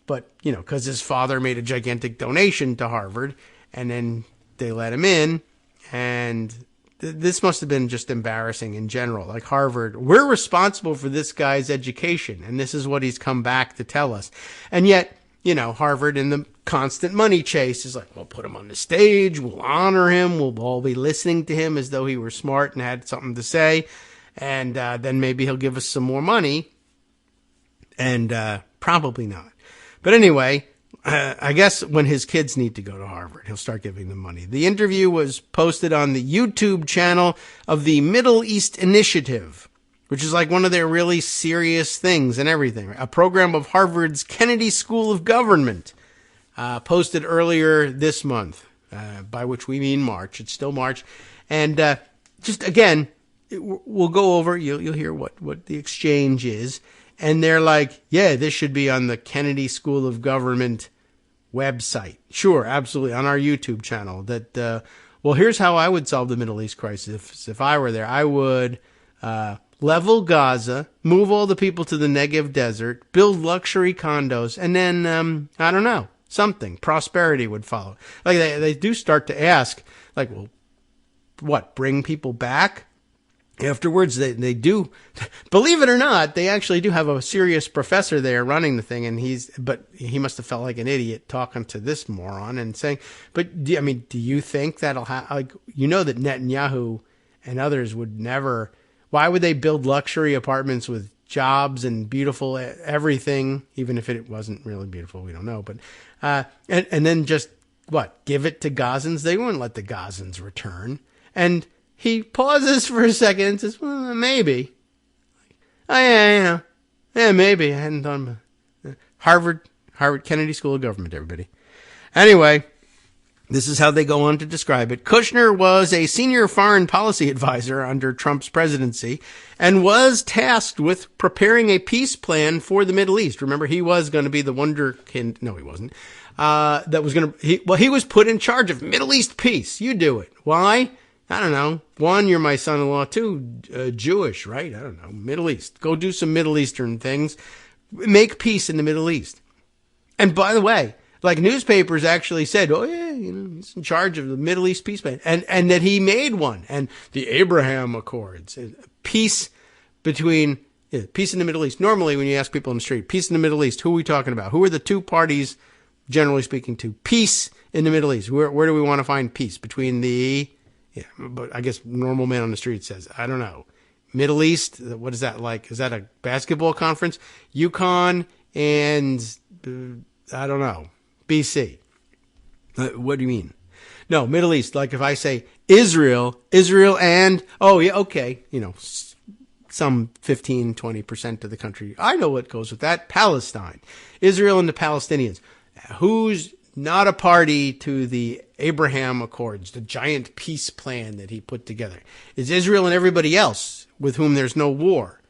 But, you know, because his father made a gigantic donation to Harvard, and then they let him in, and this must have been just embarrassing in general. Like Harvard, we're responsible for this guy's education, and this is what he's come back to tell us. And yet, you know, Harvard, in the constant money chase, is like, we'll put him on the stage, we'll honor him, we'll all be listening to him as though he were smart and had something to say, and then maybe he'll give us some more money, and probably not. But anyway, I guess when his kids need to go to Harvard, he'll start giving them money. The interview was posted on the YouTube channel of the Middle East Initiative, which is like one of their really serious things and everything. A program of Harvard's Kennedy School of Government, posted earlier this month, by which we mean March. It's still March. And just again, we'll go over, you'll hear what the exchange is. And they're like, yeah, this should be on the Kennedy School of Government website. Sure, absolutely, on our YouTube channel. That well, here's how I would solve the Middle East crisis. If I were there, I would level Gaza, move all the people to the Negev desert, build luxury condos, and then, I don't know, something. Prosperity would follow. Like, they do start to ask, like, well, what, bring people back? Afterwards, they do, believe it or not, they actually do have a serious professor there running the thing, and but he must have felt like an idiot talking to this moron and saying, but do you think that'll like, you know that Netanyahu and others would never, why would they build luxury apartments with jobs and beautiful everything, even if it wasn't really beautiful, we don't know, but, and then just, give it to Gazans? They wouldn't let the Gazans return. And he pauses for a second and says, well, maybe. Oh, yeah, maybe. I hadn't done Harvard Kennedy School of Government, everybody. Anyway, this is how they go on to describe it. Kushner was a senior foreign policy advisor under Trump's presidency and was tasked with preparing a peace plan for the Middle East. Remember, he was going to be the wunderkind. No, he wasn't. He was put in charge of Middle East peace. You do it. Why? I don't know. One, you're my son-in-law. Two, Jewish, right? I don't know. Middle East. Go do some Middle Eastern things. Make peace in the Middle East. And by the way, like newspapers actually said, oh yeah, he's in charge of the Middle East peace plan. And that he made one. And the Abraham Accords. Peace between, peace in the Middle East. Normally when you ask people in the street, peace in the Middle East, who are we talking about? Who are the two parties, generally speaking, to peace in the Middle East? Where do we want to find peace? Between the... Yeah, but I guess normal man on the street says, I don't know. Middle East, what is that like? Is that a basketball conference? Yukon and, I don't know, BC. What do you mean? No, Middle East. Like if I say Israel and, oh yeah, okay, some 15, 20% of the country. I know what goes with that. Palestine. Israel and the Palestinians. Who's not a party to the Abraham Accords, the giant peace plan that he put together. It's Israel and everybody else with whom there's no war.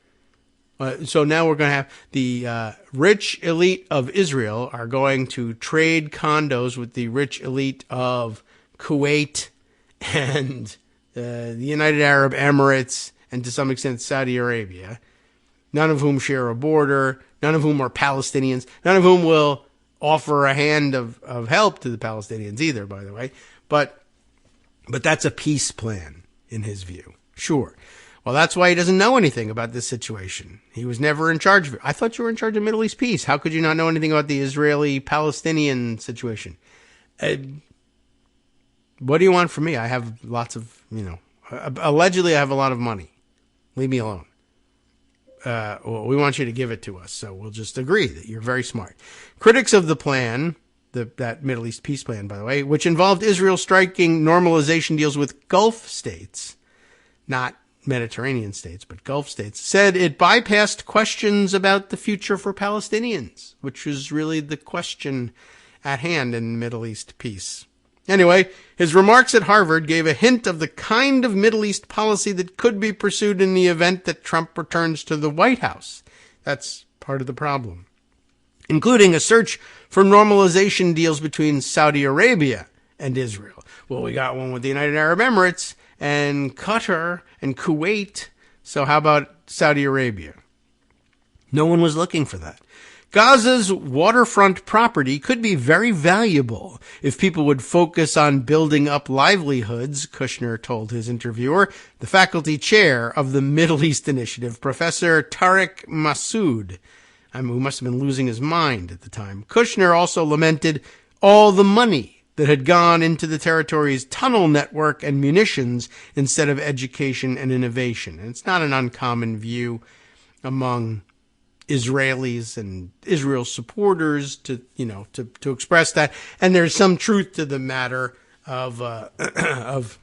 So now we're going to have the rich elite of Israel are going to trade condos with the rich elite of Kuwait and the United Arab Emirates and to some extent Saudi Arabia, none of whom share a border, none of whom are Palestinians, none of whom will offer a hand of help to the Palestinians either, by the way. But that's a peace plan in his view. Sure. Well, that's why he doesn't know anything about this situation. He was never in charge of it. I thought you were in charge of Middle East peace. How could you not know anything about the Israeli-Palestinian situation? What do you want from me? I have lots of, allegedly I have a lot of money. Leave me alone. Well, we want you to give it to us, so we'll just agree that you're very smart. Critics of the plan, that Middle East peace plan, by the way, which involved Israel striking normalization deals with Gulf states, not Mediterranean states, but Gulf states, said it bypassed questions about the future for Palestinians, which was really the question at hand in Middle East peace. Anyway, his remarks at Harvard gave a hint of the kind of Middle East policy that could be pursued in the event that Trump returns to the White House. That's part of the problem. Including a search for normalization deals between Saudi Arabia and Israel. Well, we got one with the United Arab Emirates and Qatar and Kuwait. So how about Saudi Arabia? No one was looking for that. Gaza's waterfront property could be very valuable if people would focus on building up livelihoods, Kushner told his interviewer, the faculty chair of the Middle East Initiative, Professor Tariq Massoud, who must have been losing his mind at the time. Kushner also lamented all the money that had gone into the territory's tunnel network and munitions instead of education and innovation. And it's not an uncommon view among Israelis and Israel supporters to express that. And there's some truth to the matter of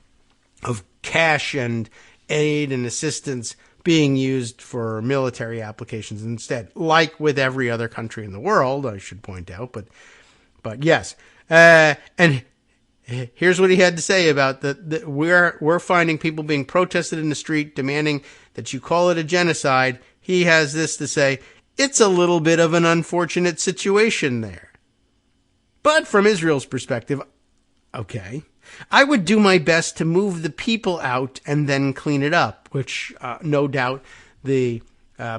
cash and aid and assistance being used for military applications instead, like with every other country in the world, I should point out. But yes. And here's what he had to say about we're finding people being protested in the street demanding that you call it a genocide. He has this to say, it's a little bit of an unfortunate situation there. But from Israel's perspective, okay, I would do my best to move the people out and then clean it up, which no doubt the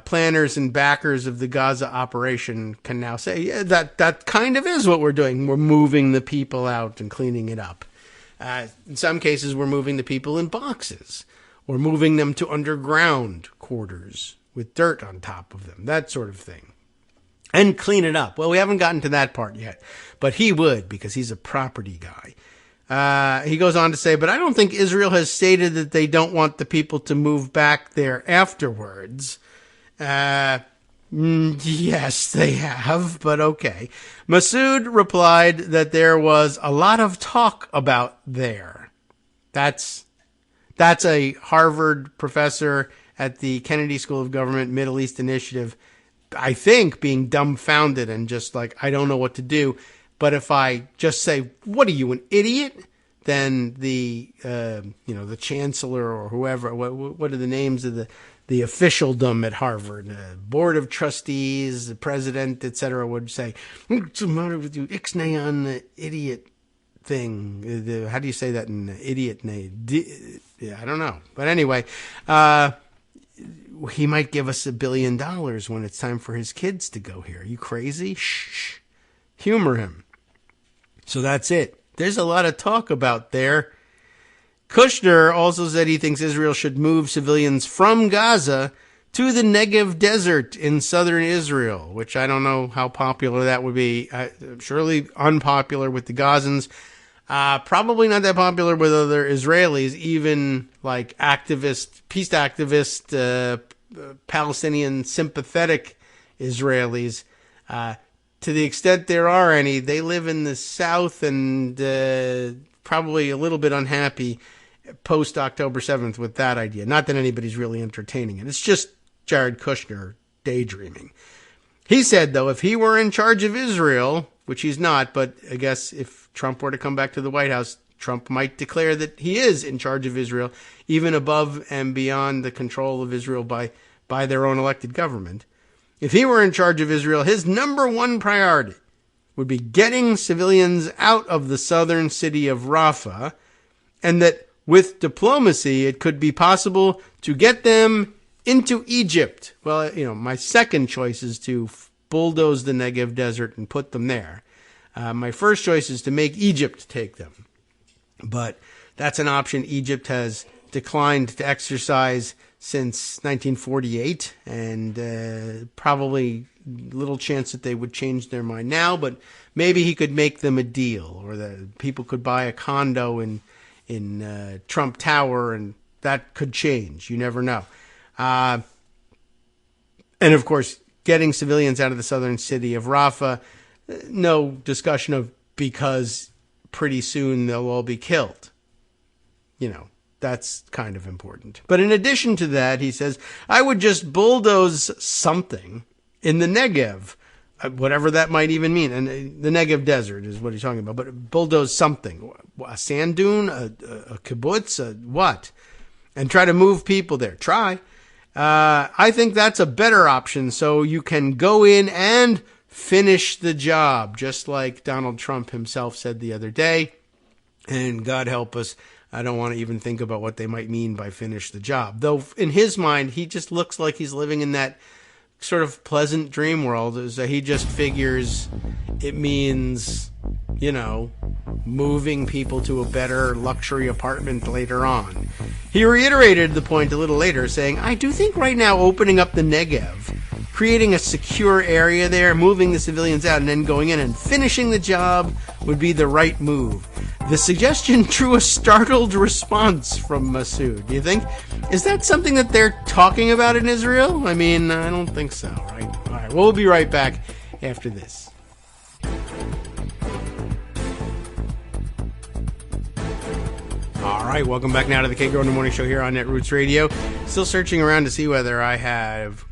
planners and backers of the Gaza operation can now say, yeah, that kind of is what we're doing. We're moving the people out and cleaning it up. In some cases, we're moving the people in boxes or moving them to underground quarters with dirt on top of them, that sort of thing. And clean it up. Well, we haven't gotten to that part yet, but he would because he's a property guy. He goes on to say, but I don't think Israel has stated that they don't want the people to move back there afterwards. Yes, they have, but okay. Massoud replied that there was a lot of talk about there. That's a Harvard professor at the Kennedy School of Government Middle East Initiative, I think, being dumbfounded and just like, I don't know what to do. But if I just say, what are you, an idiot? Then the chancellor or whoever, what are the names of the officialdom at Harvard, board of trustees, the president, etc., would say, what's the matter with you? Ixnay on the idiot thing. How do you say that in idiot name? Yeah, I don't know. But anyway, he might give us $1 billion when it's time for his kids to go here. Are you crazy? Shh. Humor him. So that's it. There's a lot of talk about there. Kushner also said he thinks Israel should move civilians from Gaza to the Negev Desert in southern Israel, which I don't know how popular that would be. Surely unpopular with the Gazans. Probably not that popular with other Israelis, even like peace activist, Palestinian sympathetic Israelis. To the extent there are any, they live in the south and probably a little bit unhappy post October 7th with that idea. Not that anybody's really entertaining it. It's just Jared Kushner daydreaming. He said, though, if he were in charge of Israel, which he's not, but I guess if Trump were to come back to the White House, Trump might declare that he is in charge of Israel, even above and beyond the control of Israel by their own elected government. If he were in charge of Israel, his number one priority would be getting civilians out of the southern city of Rafah, and that with diplomacy, it could be possible to get them into Egypt. Well, my second choice is to bulldoze the Negev desert and put them there. My first choice is to make Egypt take them. But that's an option Egypt has declined to exercise since 1948, and probably little chance that they would change their mind now, but maybe he could make them a deal, or that people could buy a condo in Trump Tower, and that could change. You never know. And of course, getting civilians out of the southern city of Rafah, no discussion of because pretty soon they'll all be killed. That's kind of important. But in addition to that, he says, I would just bulldoze something in the Negev, whatever that might even mean. And the Negev desert is what he's talking about. But bulldoze something, a sand dune, a kibbutz, what? And try to move people there. Try. I think that's a better option, so you can go in and finish the job, just like Donald Trump himself said the other day. And God help us, I don't want to even think about what they might mean by finish the job. Though in his mind, he just looks like he's living in that sort of pleasant dream world. Is that he just figures it means, moving people to a better luxury apartment later on. He reiterated the point a little later, saying, I do think right now opening up the Negev, creating a secure area there, moving the civilians out, and then going in and finishing the job would be the right move. The suggestion drew a startled response from Masood. Do you think? Is that something that they're talking about in Israel? I mean, I don't think so, right? All right, we'll be right back after this. All right, welcome back now to the Kagro in the Morning Show here on Netroots Radio. Still searching around to see whether I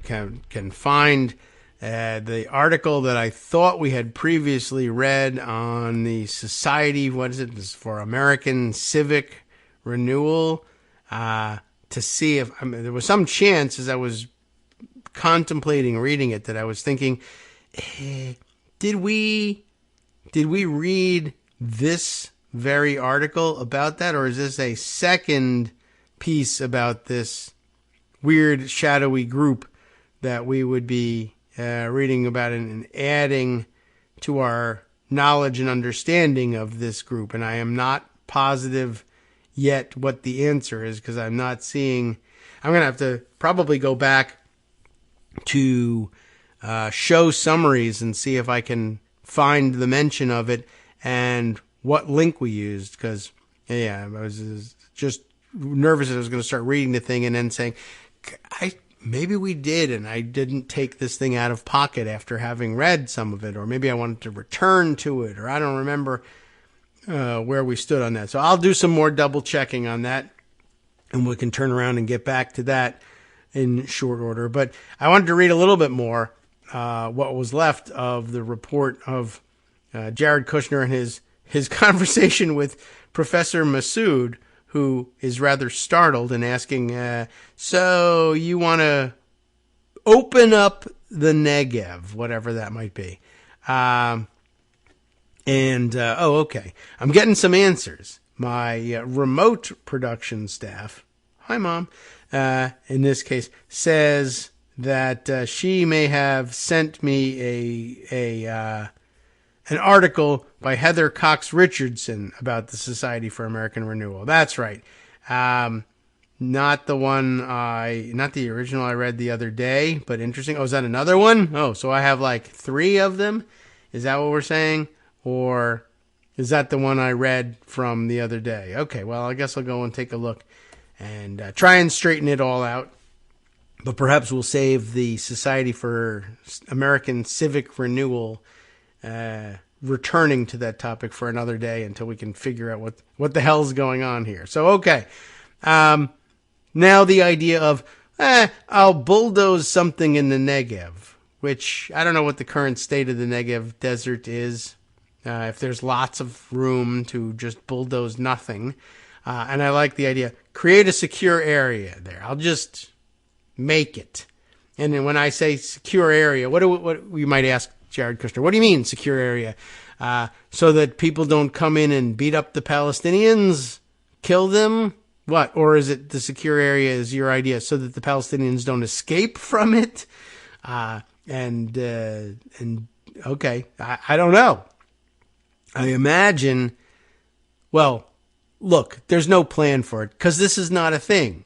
can find the article that I thought we had previously read on the Society, what is it, this is for American Civic Renewal, to see if there was some chance as I was contemplating reading it that I was thinking, did we read this very article about that, or is this a second piece about this weird shadowy group that we would be reading about and adding to our knowledge and understanding of this group? And I am not positive yet what the answer is, because I'm not seeing. I'm going to have to probably go back to show summaries and see if I can find the mention of it and what link we used, because I was just nervous that I was going to start reading the thing and then saying, maybe we did, and I didn't take this thing out of pocket after having read some of it, or maybe I wanted to return to it, or I don't remember where we stood on that. So I'll do some more double checking on that, and we can turn around and get back to that in short order. But I wanted to read a little bit more what was left of the report of Jared Kushner and his conversation with Professor Masood, who is rather startled and asking, so you want to open up the Negev, whatever that might be. Okay. I'm getting some answers. My remote production staff, hi, Mom, in this case, says that she may have sent me an article by Heather Cox Richardson about the Society for American Renewal. That's right. Not the original I read the other day, but interesting. Oh, is that another one? Oh, so I have like 3 of them? Is that what we're saying? Or is that the one I read from the other day? Okay, well, I guess I'll go and take a look and try and straighten it all out. But perhaps we'll save the Society for American Civic Renewal returning to that topic for another day until we can figure out what the hell's going on here. So, okay. Now the idea of, I'll bulldoze something in the Negev, which I don't know what the current state of the Negev desert is. if there's lots of room to just bulldoze nothing. And I like the idea, create a secure area there. I'll just make it. And then when I say secure area, what we might ask Jared Kushner, what do you mean secure area? So that people don't come in and beat up the Palestinians, kill them? What? Or is it the secure area is your idea so that the Palestinians don't escape from it? And okay, I don't know. I imagine, well, look, there's no plan for it because this is not a thing.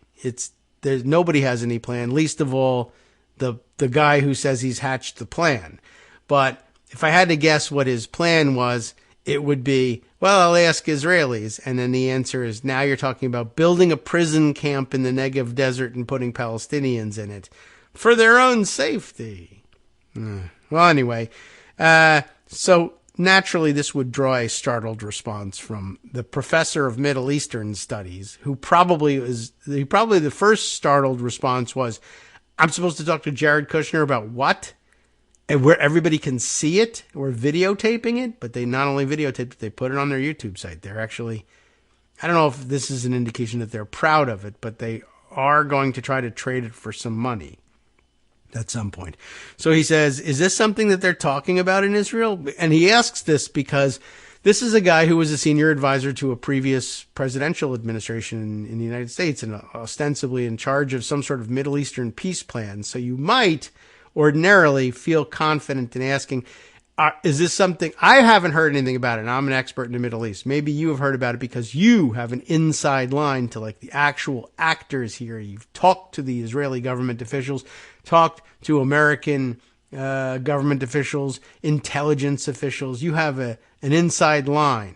Nobody has any plan, least of all the guy who says he's hatched the plan. But if I had to guess what his plan was, it would be, well, I'll ask Israelis. And then the answer is, now you're talking about building a prison camp in the Negev desert and putting Palestinians in it for their own safety. Well, anyway, so naturally this would draw a startled response from the professor of Middle Eastern studies, who probably the first startled response was, I'm supposed to talk to Jared Kushner about what? And where everybody can see it, we're videotaping it, but they not only videotaped it, they put it on their YouTube site. They're actually, I don't know if this is an indication that they're proud of it, but they are going to try to trade it for some money at some point. So he says, is this something that they're talking about in Israel? And he asks this because this is a guy who was a senior advisor to a previous presidential administration in the United States and ostensibly in charge of some sort of Middle Eastern peace plan. So you might ordinarily feel confident in asking, is this something, I haven't heard anything about it, and I'm an expert in the Middle East. Maybe you have heard about it because you have an inside line to like the actual actors here. You've talked to the Israeli government officials, talked to American government officials, intelligence officials. You have an inside line.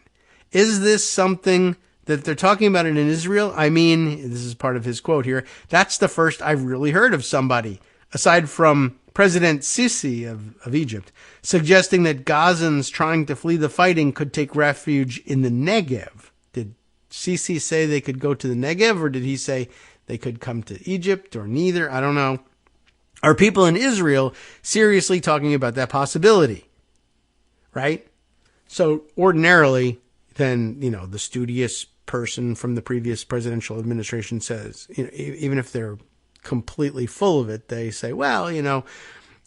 Is this something that they're talking about it in Israel? I mean, this is part of his quote here. That's the first I've really heard of somebody, aside from President Sisi of Egypt, suggesting that Gazans trying to flee the fighting could take refuge in the Negev. Did Sisi say they could go to the Negev, or did he say they could come to Egypt, or neither? I don't know. Are people in Israel seriously talking about that possibility? Right? So ordinarily, then, the studious person from the previous presidential administration says, even if they're completely full of it, they say, well,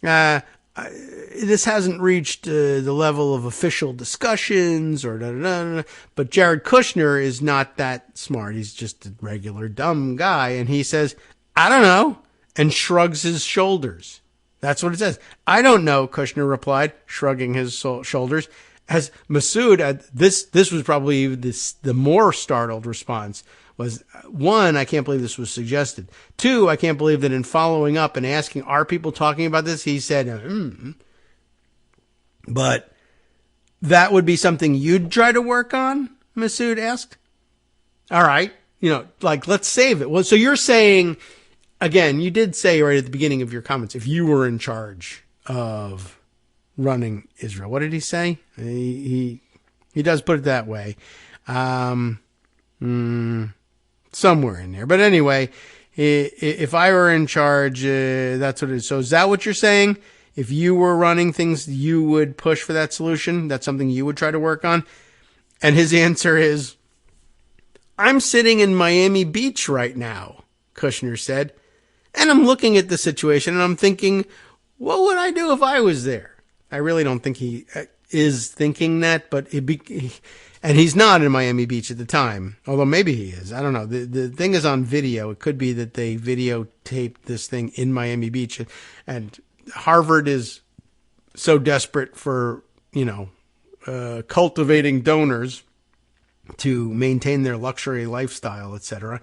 this hasn't reached the level of official discussions or da-da-da-da. But Jared Kushner is not that smart. He's just a regular dumb guy. And he says, I don't know, and shrugs his shoulders. That's what it says. I don't know, Kushner replied, shrugging his shoulders. As Masood, this was probably the more startled response was, one, I can't believe this was suggested. Two, I can't believe that in following up and asking, are people talking about this? He said, But that would be something you'd try to work on? Masood asked. All right. Let's save it. Well, so you're saying, again, you did say right at the beginning of your comments, if you were in charge of running Israel, what did he say? He does put it that way. Somewhere in there. But anyway, if I were in charge, that's what it is. So is that what you're saying? If you were running things, you would push for that solution? That's something you would try to work on? And his answer is, I'm sitting in Miami Beach right now, Kushner said. And I'm looking at the situation and I'm thinking, what would I do if I was there? I really don't think he is thinking that, but and he's not in Miami Beach at the time, although maybe he is. I don't know. The thing is on video. It could be that they videotaped this thing in Miami Beach, and Harvard is so desperate for, cultivating donors to maintain their luxury lifestyle, etc.,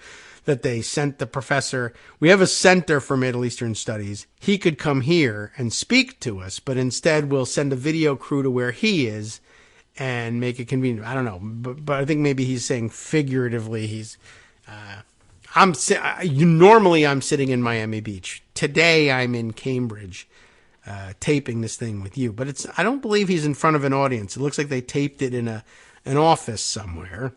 that they sent the professor. We have a center for Middle Eastern studies. He could come here and speak to us, but instead we'll send a video crew to where he is and make it convenient. I don't know, but I think maybe he's saying figuratively. Normally I'm sitting in Miami Beach. Today I'm in Cambridge, taping this thing with you. But I don't believe he's in front of an audience. It looks like they taped it in an office somewhere.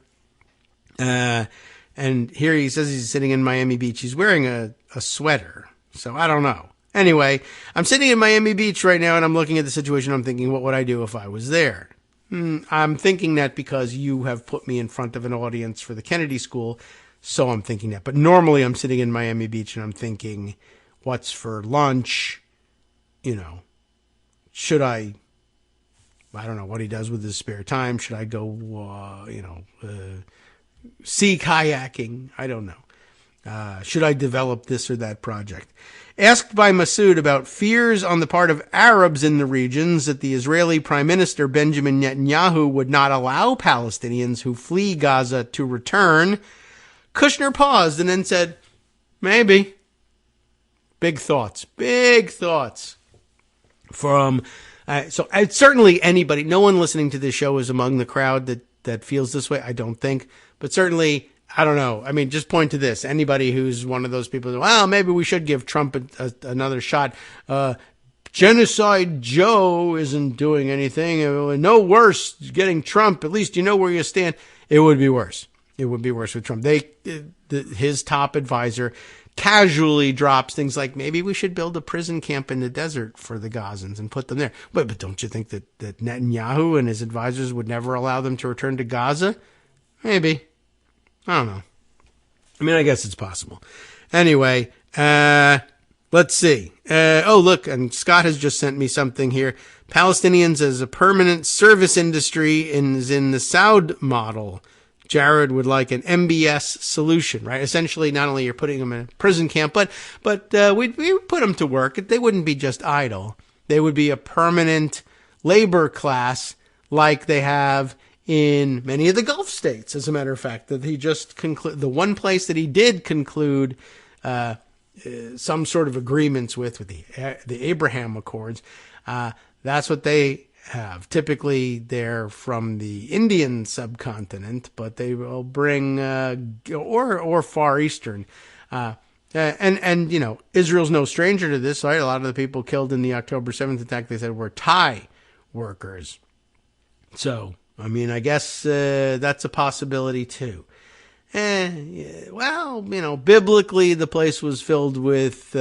And here he says he's sitting in Miami Beach. He's wearing a sweater, so I don't know. Anyway, I'm sitting in Miami Beach right now, and I'm looking at the situation. I'm thinking, what would I do if I was there? I'm thinking that because you have put me in front of an audience for the Kennedy School, so I'm thinking that. But normally I'm sitting in Miami Beach and I'm thinking, what's for lunch? Should I don't know what he does with his spare time. Should I go, sea kayaking? I don't know. Should I develop this or that project? Asked by Massoud about fears on the part of Arabs in the regions that the Israeli Prime Minister Benjamin Netanyahu would not allow Palestinians who flee Gaza to return, Kushner paused and then said, maybe. Big thoughts. From certainly anybody, no one listening to this show is among the crowd that feels this way, I don't think. But certainly, I don't know. I mean, just point to this. Anybody who's one of those people, well, maybe we should give Trump another shot. Genocide Joe isn't doing anything. No worse getting Trump. At least you know where you stand. It would be worse. It would be worse with Trump. His top advisor casually drops things like, maybe we should build a prison camp in the desert for the Gazans and put them there. But don't you think that Netanyahu and his advisors would never allow them to return to Gaza? Maybe. I don't know. I mean, I guess it's possible. Anyway, let's see. Look, and Scott has just sent me something here. Palestinians as a permanent service industry is in the Saud model. Jared would like an MBS solution, right? Essentially, not only you're putting them in a prison camp, but we would put them to work. They wouldn't be just idle. They would be a permanent labor class like they have in many of the Gulf states, as a matter of fact, that he just the one place that he did conclude some sort of agreements with the Abraham Accords. That's what they have. Typically, they're from the Indian subcontinent, but they will bring or Far Eastern. And Israel's no stranger to this, right? A lot of the people killed in the October 7th attack, they said, were Thai workers. So, I mean, I guess that's a possibility too. Biblically, the place was filled with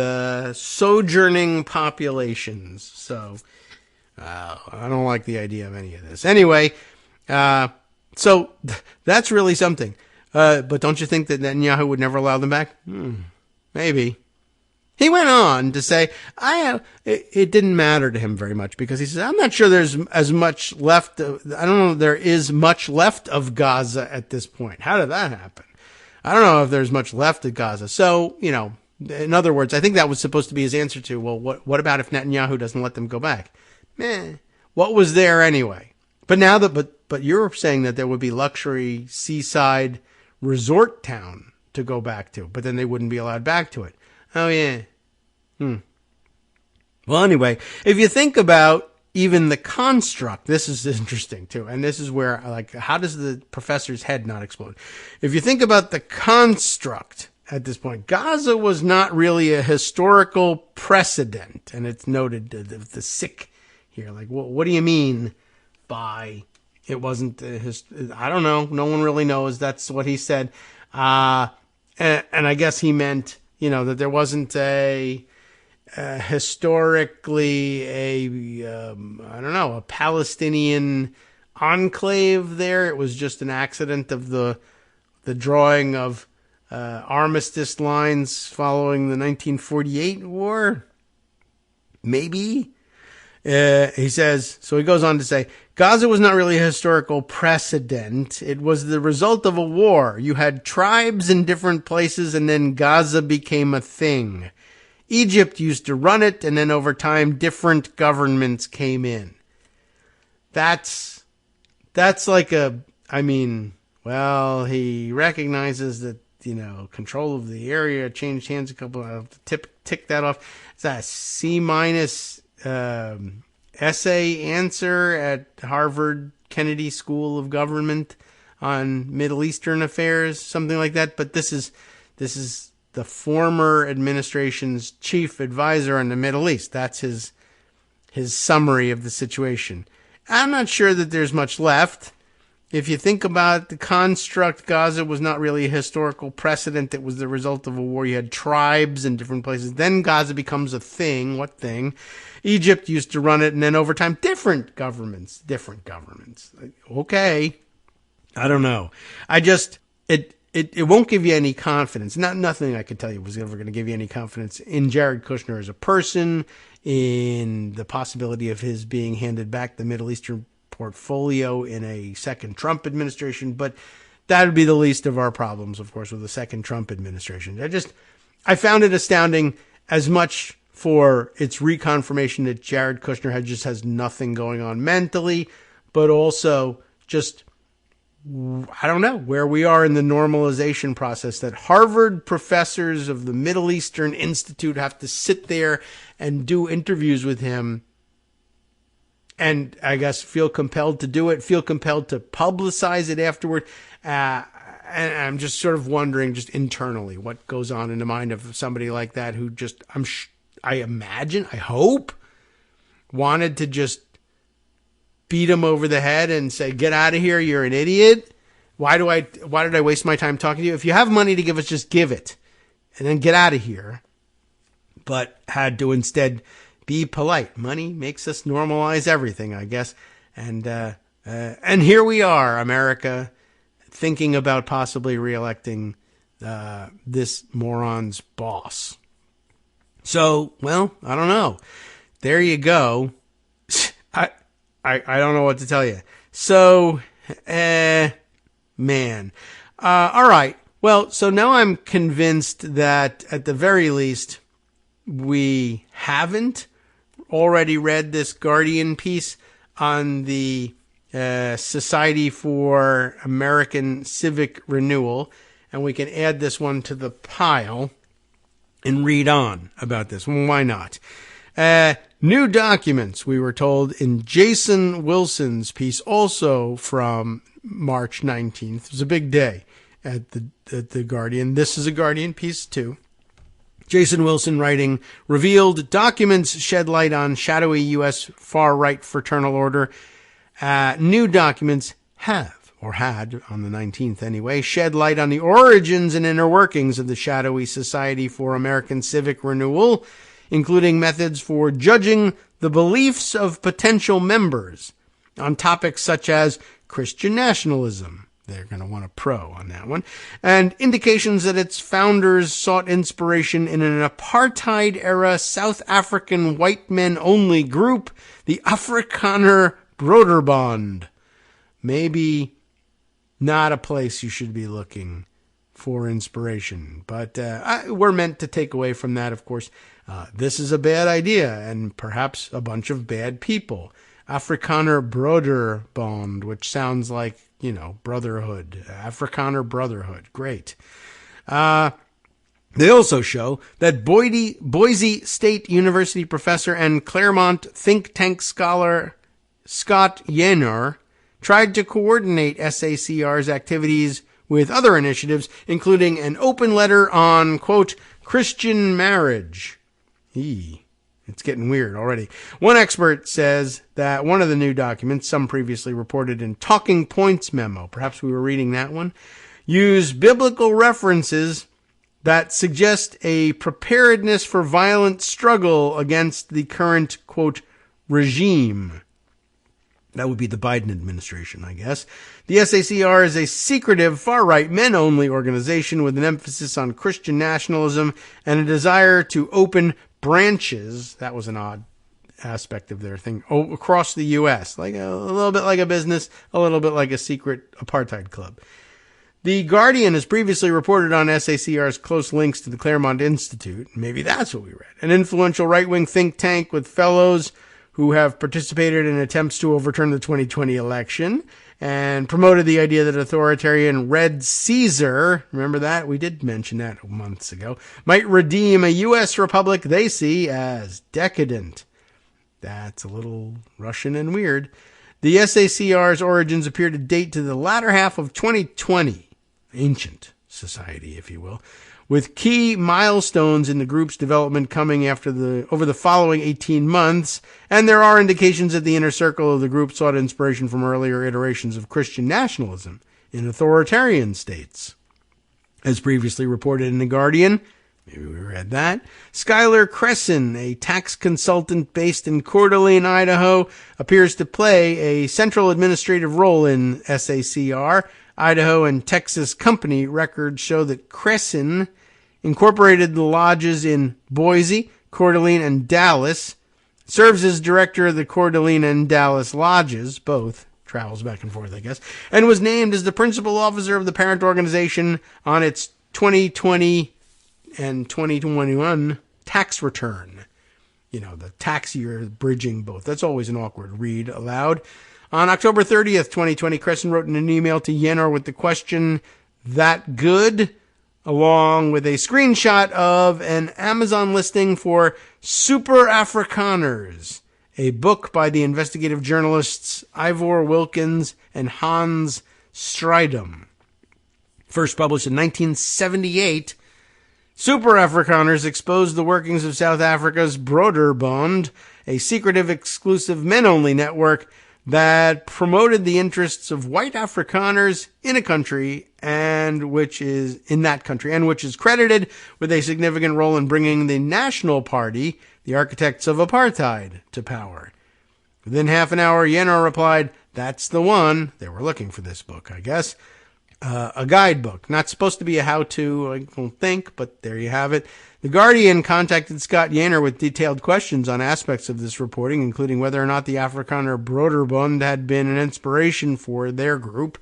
sojourning populations. So, I don't like the idea of any of this. Anyway, so that's really something. But don't you think that Netanyahu would never allow them back? Maybe. He went on to say, it didn't matter to him very much because he says, I'm not sure there's as much left. I don't know if there is much left of Gaza at this point. How did that happen? I don't know if there's much left of Gaza. So, in other words, I think that was supposed to be his answer to, well, what about if Netanyahu doesn't let them go back? What was there anyway? But now but you're saying that there would be luxury seaside resort town to go back to, but then they wouldn't be allowed back to it. Oh yeah. Well, anyway, if you think about even the construct, this is interesting too. And this is where, how does the professor's head not explode? If you think about the construct at this point, Gaza was not really a historical precedent. And it's noted the sick here. Like, what do you mean by it wasn't I don't know. No one really knows. That's what he said. And I guess he meant, that there wasn't historically a Palestinian enclave there. It was just an accident of the drawing of armistice lines following the 1948 war. Maybe. He says, so he goes on to say, Gaza was not really a historical precedent. It was the result of a war. You had tribes in different places, and then Gaza became a thing. Egypt used to run it, and then over time, different governments came in. That's like he recognizes that, control of the area changed hands a couple. I'll tick that off. It's a C- essay answer at Harvard Kennedy School of Government on Middle Eastern affairs, something like that. But this is the former administration's chief advisor on the Middle East. That's his summary of the situation. I'm not sure that there's much left. if you think about the construct, Gaza was not really a historical precedent. It was the result of a war. You had tribes in different places. Then Gaza becomes a thing. What thing? Egypt used to run it, and then over time, different governments. Okay. I don't know. It won't give you any confidence. Nothing I could tell you was ever going to give you any confidence in Jared Kushner as a person, in the possibility of his being handed back the Middle Eastern portfolio in a second Trump administration. But that would be the least of our problems, of course, with the second Trump administration. I found it astounding, as much for its reconfirmation that Jared Kushner has nothing going on mentally, but also just, I don't know, where we are in the normalization process, that Harvard professors of the Middle Eastern Institute have to sit there and do interviews with him, and I guess feel compelled to do it, feel compelled to publicize it afterward. And I'm just sort of wondering, just internally, what goes on in the mind of somebody like that who just, I imagine, I hope, wanted to just beat him over the head and say, get out of here, you're an idiot. Why did I waste my time talking to you? If you have money to give us, just give it and then get out of here. But had to instead be polite. Money makes us normalize everything, I guess. And here we are, America, thinking about possibly reelecting this moron's boss. So, well, I don't know. There you go. I don't know what to tell you. So, man. All right. Well, so now I'm convinced that at the very least, we haven't already read this Guardian piece on the Society for American Civic Renewal, and we can add this one to the pile and read on about this. Why not? New documents, we were told, in Jason Wilson's piece, also from March 19th. It was a big day at the Guardian. This is a Guardian piece, too. Jason Wilson writing, revealed documents shed light on shadowy U.S. far-right fraternal order. New documents have, or had, on the 19th anyway, shed light on the origins and inner workings of the shadowy Society for American Civic Renewal, including methods for judging the beliefs of potential members on topics such as Christian nationalism. They're going to want a pro on that one. And indications that its founders sought inspiration in an apartheid-era South African white men-only group, the Afrikaner Broederbond. Maybe not a place you should be looking for inspiration. But we're meant to take away from that, of course, this is a bad idea and perhaps a bunch of bad people. Afrikaner Broederbond, which sounds like, brotherhood. Afrikaner Brotherhood. Great. They also show that Boise State University professor and Claremont think tank scholar Scott Yenor tried to coordinate SACR's activities with other initiatives, including an open letter on, quote, Christian marriage. It's getting weird already. One expert says that one of the new documents, some previously reported in Talking Points memo, perhaps we were reading that one, use biblical references that suggest a preparedness for violent struggle against the current, quote, regime. That would be the Biden administration, I guess. The SACR is a secretive, far-right, men-only organization with an emphasis on Christian nationalism and a desire to open branches, that was an odd aspect of their thing, across the U.S., like a little bit like a business, a little bit like a secret apartheid club. The Guardian has previously reported on SACR's close links to the Claremont Institute. Maybe that's what we read. An influential right-wing think tank with fellows who have participated in attempts to overturn the 2020 election and promoted the idea that authoritarian Red Caesar, remember that? We did mention that months ago, might redeem a U.S. republic they see as decadent. That's a little Russian and weird. The SACR's origins appear to date to the latter half of 2020. Ancient. society, if you will, with key milestones in the group's development coming over the following 18 months, and there are indications that the inner circle of the group sought inspiration from earlier iterations of Christian nationalism in authoritarian states. As previously reported in The Guardian, maybe we read that, Skylar Cresson, a tax consultant based in Coeur d'Alene, Idaho, appears to play a central administrative role in SACR. Idaho and Texas company records show that Cresson incorporated the lodges in Boise, Coeur d'Alene, and Dallas, serves as director of the Coeur d'Alene and Dallas lodges, both, travels back and forth, I guess, and was named as the principal officer of the parent organization on its 2020 and 2021 tax return. You know, the tax year bridging both. That's always an awkward read aloud. On October 30th, 2020, Cresson wrote in an email to Yenor with the question, "That good?" along with a screenshot of an Amazon listing for Super Afrikaners, a book by the investigative journalists Ivor Wilkins and Hans Strijdom. First published in 1978, Super Afrikaners exposed the workings of South Africa's Broederbond, a secretive, exclusive men-only network that promoted the interests of white Afrikaners in a country which is credited with a significant role in bringing the National Party, the architects of apartheid, to power. Within half an hour, Yenor replied, "That's the one." They were looking for this book, I guess. A guidebook. Not supposed to be a how-to, I don't think, but there you have it. The Guardian contacted Scott Yenor with detailed questions on aspects of this reporting, including whether or not the Afrikaner Broederbond had been an inspiration for their group.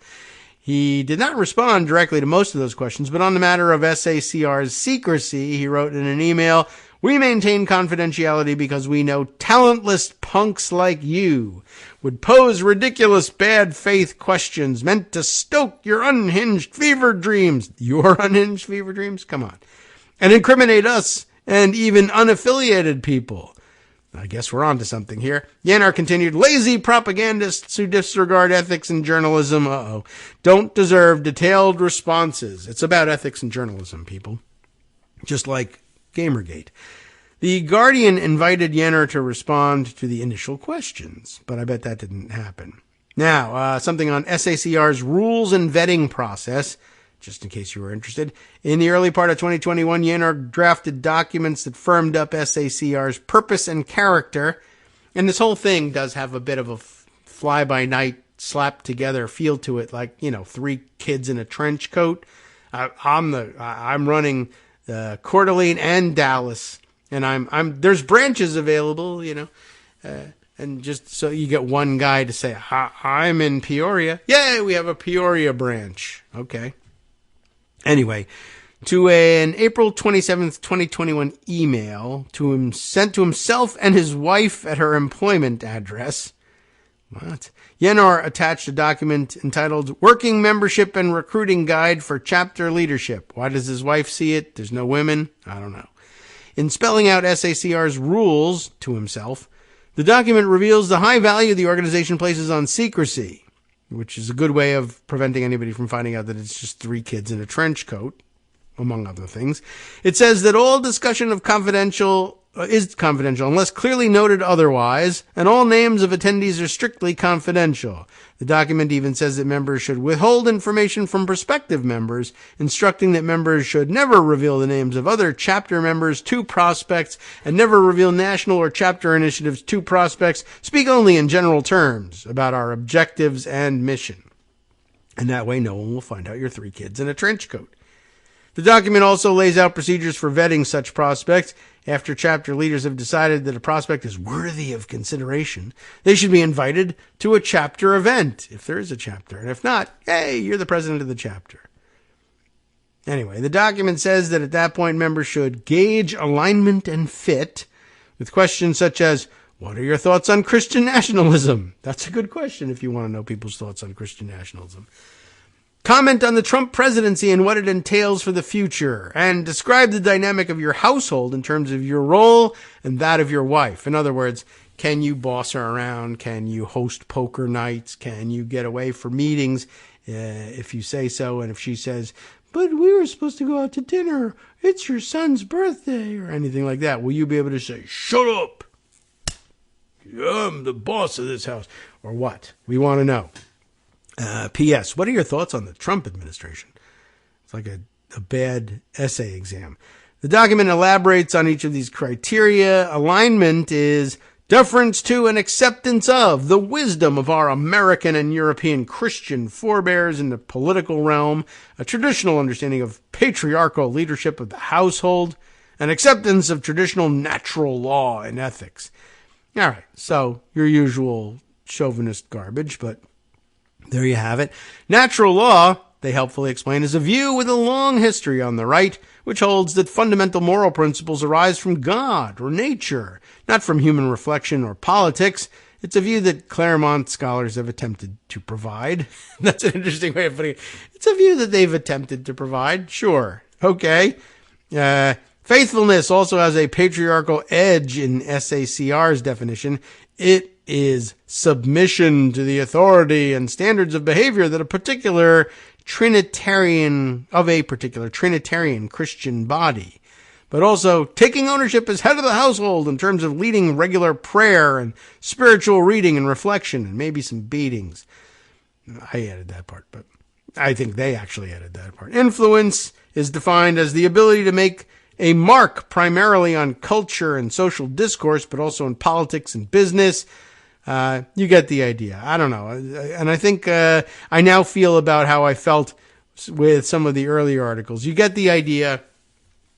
He did not respond directly to most of those questions, but on the matter of SACR's secrecy, he wrote in an email, "We maintain confidentiality because we know talentless punks like you would pose ridiculous bad faith questions meant to stoke your unhinged fever dreams." Your unhinged fever dreams? Come on. "And incriminate us and even unaffiliated people." I guess we're on to something here. Yenor continued, "Lazy propagandists who disregard ethics and journalism, don't deserve detailed responses." It's about ethics and journalism, people. Just like Gamergate. The Guardian invited Yenor to respond to the initial questions, but I bet that didn't happen. Now, something on SACR's rules and vetting process, just in case you were interested. In the early part of 2021, Yenor drafted documents that firmed up SACR's purpose and character, and this whole thing does have a bit of a fly-by-night, slapped-together feel to it, like, you know, three kids in a trench coat. I'm running Coeur d'Alene and Dallas, and there's branches available, you know, and just so you get one guy to say, "I'm in Peoria." Yay, we have a Peoria branch. Okay. Anyway, to an April 27th, 2021 email sent to himself and his wife at her employment address. What? Yenor attached a document entitled Working Membership and Recruiting Guide for Chapter Leadership. Why does his wife see it? There's no women? I don't know. In spelling out SACR's rules to himself, the document reveals the high value the organization places on secrecy, which is a good way of preventing anybody from finding out that it's just three kids in a trench coat, among other things. It says that all discussion of is confidential unless clearly noted otherwise, and all names of attendees are strictly confidential. The document even says that members should withhold information from prospective members, instructing that members should never reveal the names of other chapter members to prospects and never reveal national or chapter initiatives to prospects. Speak only in general terms about our objectives and mission. And that way no one will find out you're three kids in a trench coat. The document also lays out procedures for vetting such prospects. After chapter leaders have decided that a prospect is worthy of consideration, they should be invited to a chapter event, if there is a chapter. And if not, hey, you're the president of the chapter. Anyway, the document says that at that point, members should gauge alignment and fit with questions such as, what are your thoughts on Christian nationalism? That's a good question if you want to know people's thoughts on Christian nationalism. Comment on the Trump presidency and what it entails for the future, and describe the dynamic of your household in terms of your role and that of your wife. In other words, can you boss her around? Can you host poker nights? Can you get away for meetings if you say so? And if she says, but we were supposed to go out to dinner. It's your son's birthday, or anything like that. Will you be able to say, shut up? I'm the boss of this house. Or what? We want to know. P.S. What are your thoughts on the Trump administration? It's like a bad essay exam. The document elaborates on each of these criteria. Alignment is deference to and acceptance of the wisdom of our American and European Christian forebears in the political realm, a traditional understanding of patriarchal leadership of the household, and acceptance of traditional natural law and ethics. All right, so your usual chauvinist garbage, but there you have it. Natural law, they helpfully explain, is a view with a long history on the right, which holds that fundamental moral principles arise from God or nature, not from human reflection or politics. It's a view that Claremont scholars have attempted to provide. That's an interesting way of putting it. It's a view that they've attempted to provide. Sure. Okay. Faithfulness also has a patriarchal edge in SACR's definition. It is submission to the authority and standards of behavior that a particular Trinitarian Christian body, but also taking ownership as head of the household in terms of leading regular prayer and spiritual reading and reflection and maybe some beatings. I added that part, but I think they actually added that part. Influence is defined as the ability to make a mark primarily on culture and social discourse, but also in politics and business. You get the idea. I don't know. And I think I now feel about how I felt with some of the earlier articles. You get the idea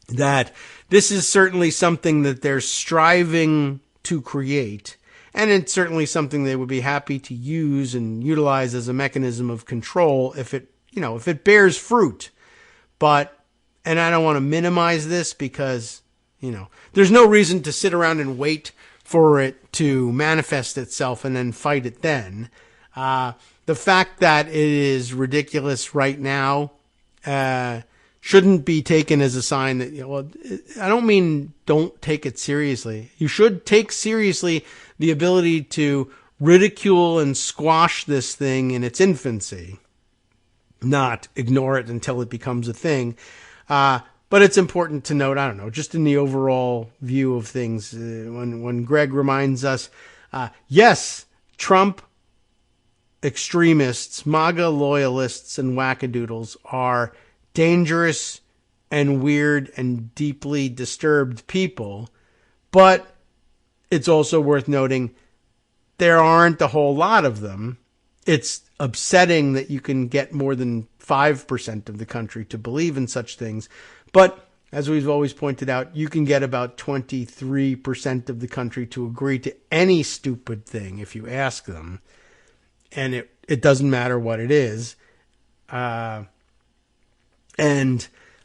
that this is certainly something that they're striving to create. And it's certainly something they would be happy to use and utilize as a mechanism of control if it bears fruit. But, and I don't want to minimize this because, there's no reason to sit around and wait for it to manifest itself and then fight it then. The fact that it is ridiculous right now shouldn't be taken as a sign that, I don't mean don't take it seriously. You should take seriously the ability to ridicule and squash this thing in its infancy, not ignore it until it becomes a thing. But it's important to note, I don't know, just in the overall view of things, when Greg reminds us, yes, Trump extremists, MAGA loyalists, and wackadoodles are dangerous and weird and deeply disturbed people, but it's also worth noting there aren't a whole lot of them. It's upsetting that you can get more than 5% of the country to believe in such things. But as we've always pointed out, you can get about 23% of the country to agree to any stupid thing if you ask them. And it doesn't matter what it is. And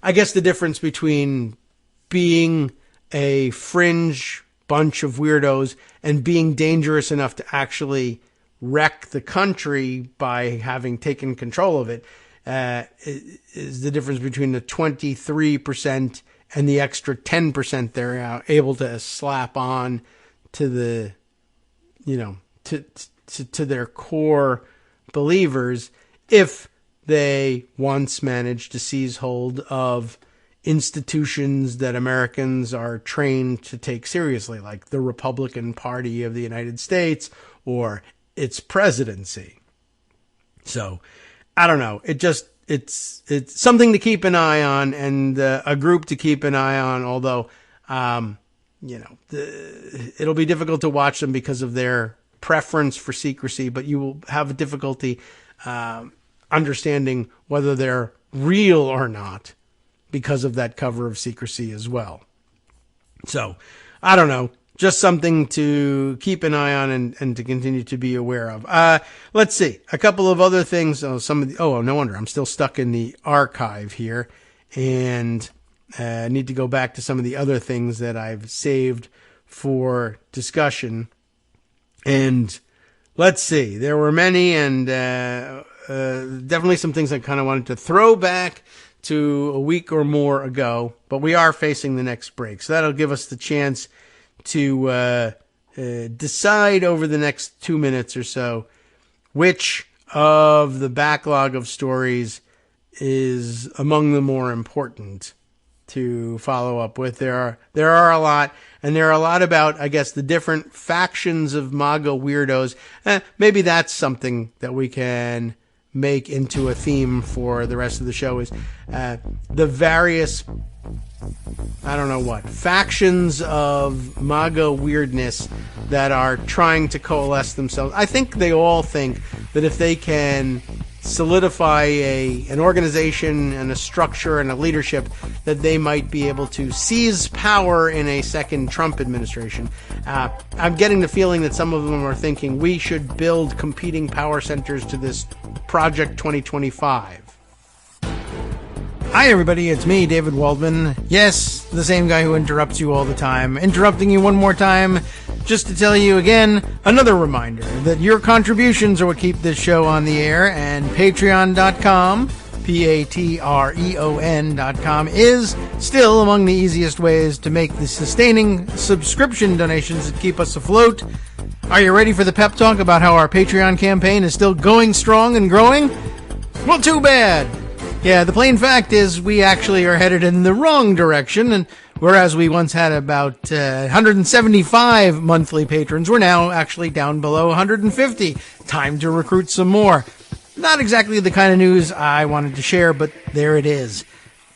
I guess the difference between being a fringe bunch of weirdos and being dangerous enough to actually wreck the country by having taken control of it is the difference between the 23% and the extra 10% they're able to slap on to the, to their core believers if they once managed to seize hold of institutions that Americans are trained to take seriously, like the Republican Party of the United States or its presidency. So, I don't know. It's something to keep an eye on and a group to keep an eye on, although, it'll be difficult to watch them because of their preference for secrecy, but you will have a difficulty understanding whether they're real or not because of that cover of secrecy as well. So, I don't know. Just something to keep an eye on and to continue to be aware of. Let's see. A couple of other things. No wonder. I'm still stuck in the archive here. And I need to go back to some of the other things that I've saved for discussion. And let's see. There were many and definitely some things I kind of wanted to throw back to a week or more ago. But we are facing the next break. So that'll give us the chance to decide over the next 2 minutes or so which of the backlog of stories is among the more important to follow up with. There are a lot, and there are a lot about, I guess, the different factions of MAGA weirdos. Maybe that's something that we can make into a theme for the rest of the show, is the various, I don't know what, factions of MAGA weirdness that are trying to coalesce themselves. I think they all think that if they can solidify an organization and a structure and a leadership, that they might be able to seize power in a second Trump administration. I'm getting the feeling that some of them are thinking we should build competing power centers to this Project 2025. Hi everybody, it's me, David Waldman. Yes, the same guy who interrupts you all the time. Interrupting you one more time, just to tell you again, another reminder that your contributions are what keep this show on the air, and patreon.com, patreon.com, is still among the easiest ways to make the sustaining subscription donations that keep us afloat. Are you ready for the pep talk about how our Patreon campaign is still going strong and growing? Well, too bad. Yeah, the plain fact is we actually are headed in the wrong direction, and whereas we once had about 175 monthly patrons, we're now actually down below 150. Time to recruit some more. Not exactly the kind of news I wanted to share, but there it is.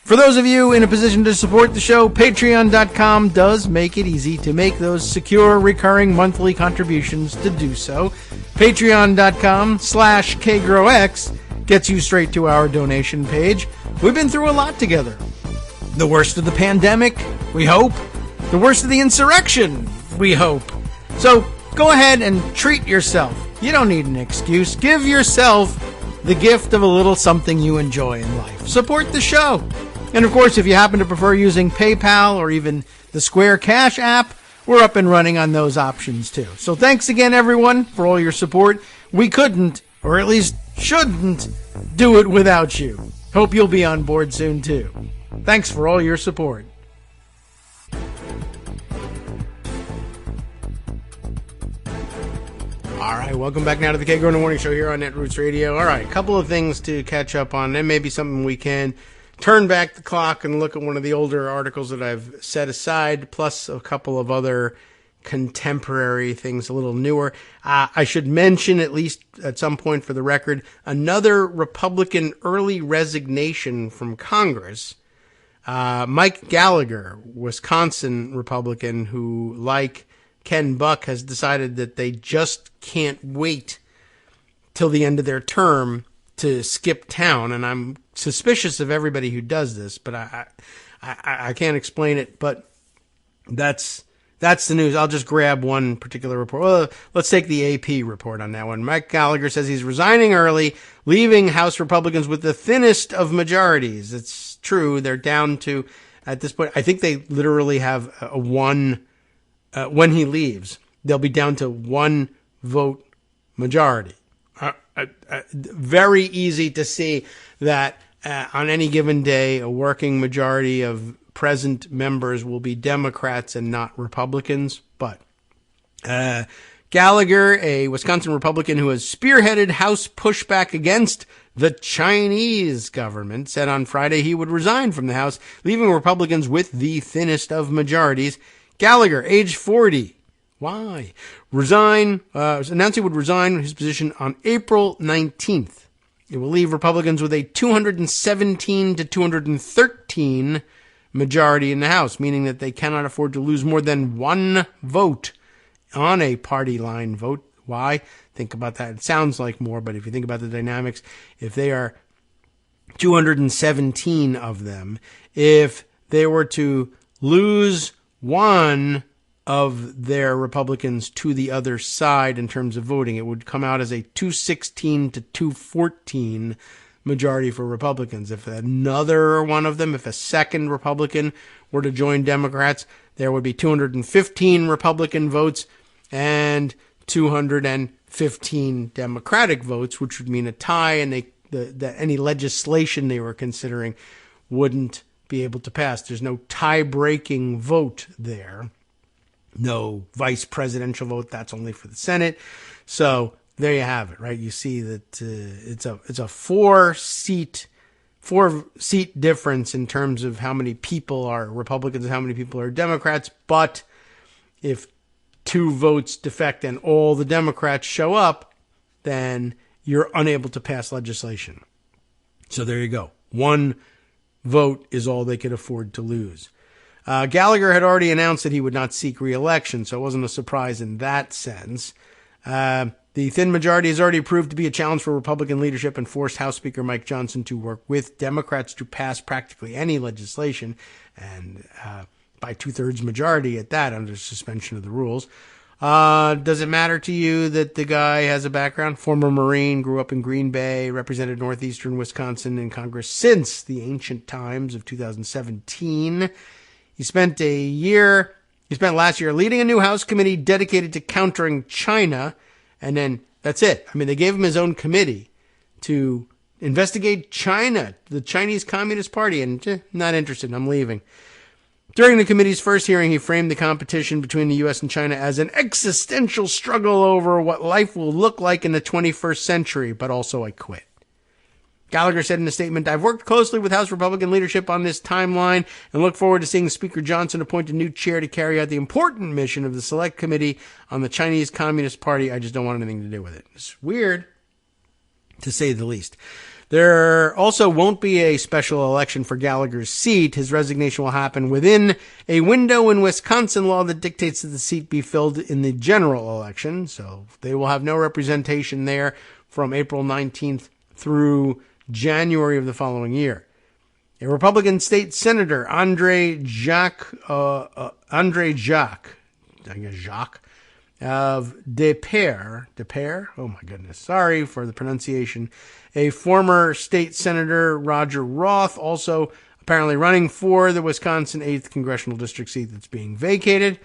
For those of you in a position to support the show, patreon.com does make it easy to make those secure, recurring monthly contributions to do so. Patreon.com/KagroX gets you straight to our donation page. We've been through a lot together. The worst of the pandemic, we hope. The worst of the insurrection, we hope. So go ahead and treat yourself. You don't need an excuse. Give yourself the gift of a little something you enjoy in life. Support the show. And of course, if you happen to prefer using PayPal or even the Square Cash app, we're up and running on those options too. So thanks again, everyone, for all your support. We couldn't, or at least shouldn't, do it without you. Hope you'll be on board soon too. Thanks for all your support. All right, welcome back now to the Kagro in the Morning Show here on Netroots Radio. All right, a couple of things to catch up on, and maybe something we can turn back the clock and look at one of the older articles that I've set aside, plus a couple of other contemporary things, a little newer. I should mention, at least at some point for the record, another Republican early resignation from Congress. Mike Gallagher, Wisconsin Republican, who, like Ken Buck, has decided that they just can't wait till the end of their term to skip town. And I'm suspicious of everybody who does this, but I can't explain it. But that's the news. I'll just grab one particular report. Well, let's take the AP report on that one. Mike Gallagher says he's resigning early, leaving House Republicans with the thinnest of majorities. It's true. They're down to, at this point, I think they literally have a one, when he leaves, they'll be down to one vote majority. Very easy to see that on any given day, a working majority of present members will be Democrats and not Republicans. But Gallagher, a Wisconsin Republican who has spearheaded House pushback against the Chinese government, said on Friday he would resign from the House, leaving Republicans with the thinnest of majorities. Gallagher, age 40. Why? Announced he would resign his position on April 19th. It will leave Republicans with a 217 to 213 majority in the House, meaning that they cannot afford to lose more than one vote on a party line vote. Why? Think about that. It sounds like more, but if you think about the dynamics, if they are 217 of them, if they were to lose one of their Republicans to the other side in terms of voting, it would come out as a 216 to 214 majority for Republicans. If another one of them, if a second Republican were to join Democrats, there would be 215 Republican votes and 215 Democratic votes, which would mean a tie, and that any legislation they were considering wouldn't be able to pass. There's no tie-breaking vote there. No vice presidential vote. That's only for the Senate. So there you have it, right? You see that it's a 4-seat 4-seat difference in terms of how many people are Republicans and how many people are Democrats. But if 2 votes defect and all the Democrats show up, then you're unable to pass legislation. So there you go. 1 vote is all they could afford to lose. Gallagher had already announced that he would not seek re-election, so it wasn't a surprise in that sense. The thin majority has already proved to be a challenge for Republican leadership and forced House Speaker Mike Johnson to work with Democrats to pass practically any legislation, and by 2/3 majority at that, under suspension of the rules. Does it matter to you that the guy has a background? Former Marine, grew up in Green Bay, represented northeastern Wisconsin in Congress since the ancient times of 2017. He spent last year leading a new House committee dedicated to countering China, and then that's it. I mean, they gave him his own committee to investigate China, the Chinese Communist Party, and not interested. I'm leaving. During the committee's first hearing, he framed the competition between the U.S. and China as an existential struggle over what life will look like in the 21st century, but also I quit. Gallagher said in a statement, "I've worked closely with House Republican leadership on this timeline and look forward to seeing Speaker Johnson appoint a new chair to carry out the important mission of the Select Committee on the Chinese Communist Party. I just don't want anything to do with it." It's weird, to say the least. There also won't be a special election for Gallagher's seat. His resignation will happen within a window in Wisconsin law that dictates that the seat be filled in the general election. So they will have no representation there from April 19th through January of the following year. A Republican state senator, Andre Jacques of Des Peres, oh my goodness, sorry for the pronunciation. A former state senator, Roger Roth, also apparently running for the Wisconsin 8th congressional district seat that's being vacated.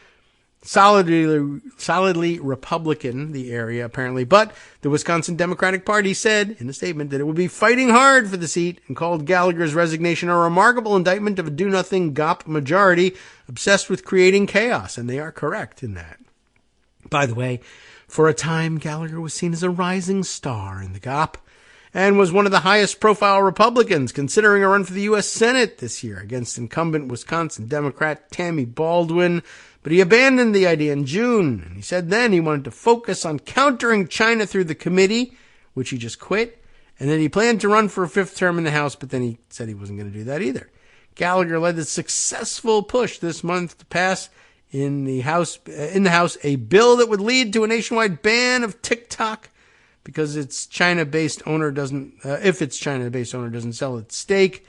Solidly Republican, the area, apparently. But the Wisconsin Democratic Party said in a statement that it would be fighting hard for the seat and called Gallagher's resignation a remarkable indictment of a do-nothing GOP majority obsessed with creating chaos. And they are correct in that. By the way, for a time, Gallagher was seen as a rising star in the GOP and was one of the highest profile Republicans considering a run for the U.S. Senate this year against incumbent Wisconsin Democrat Tammy Baldwin. But he abandoned the idea in June. And he said then he wanted to focus on countering China through the committee, which he just quit. And then he planned to run for a 5th term in the House, but then he said he wasn't going to do that either. Gallagher led the successful push this month to pass in the House a bill that would lead to a nationwide ban of TikTok because its China-based owner doesn't sell its stake.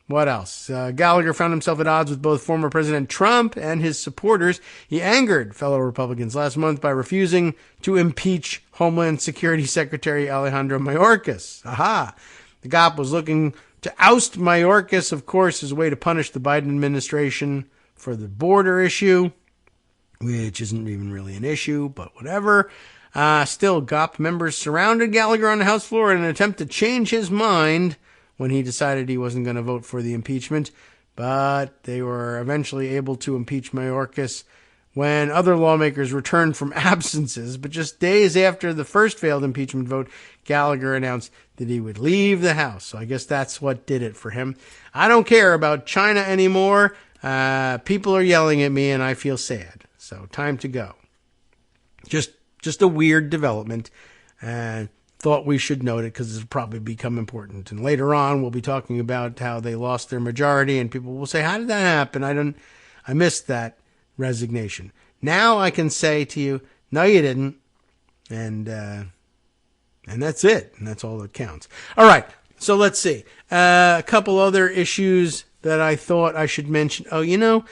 What else? Gallagher found himself at odds with both former President Trump and his supporters. He angered fellow Republicans last month by refusing to impeach Homeland Security Secretary Alejandro Mayorkas. Aha! The GOP was looking to oust Mayorkas, of course, as a way to punish the Biden administration for the border issue, which isn't even really an issue, but whatever. Still, GOP members surrounded Gallagher on the House floor in an attempt to change his mind when he decided he wasn't going to vote for the impeachment, but they were eventually able to impeach Mayorkas when other lawmakers returned from absences. But just days after the first failed impeachment vote, Gallagher announced that he would leave the House. So I guess that's what did it for him. I don't care about China anymore. People are yelling at me and I feel sad. So time to go. Just a weird development. Thought we should note it because it'll probably become important. And later on, we'll be talking about how they lost their majority, and people will say, "How did that happen? I missed that resignation." Now I can say to you, "No, you didn't," and that's it, and that's all that counts. All right, so let's see a couple other issues that I thought I should mention. Oh,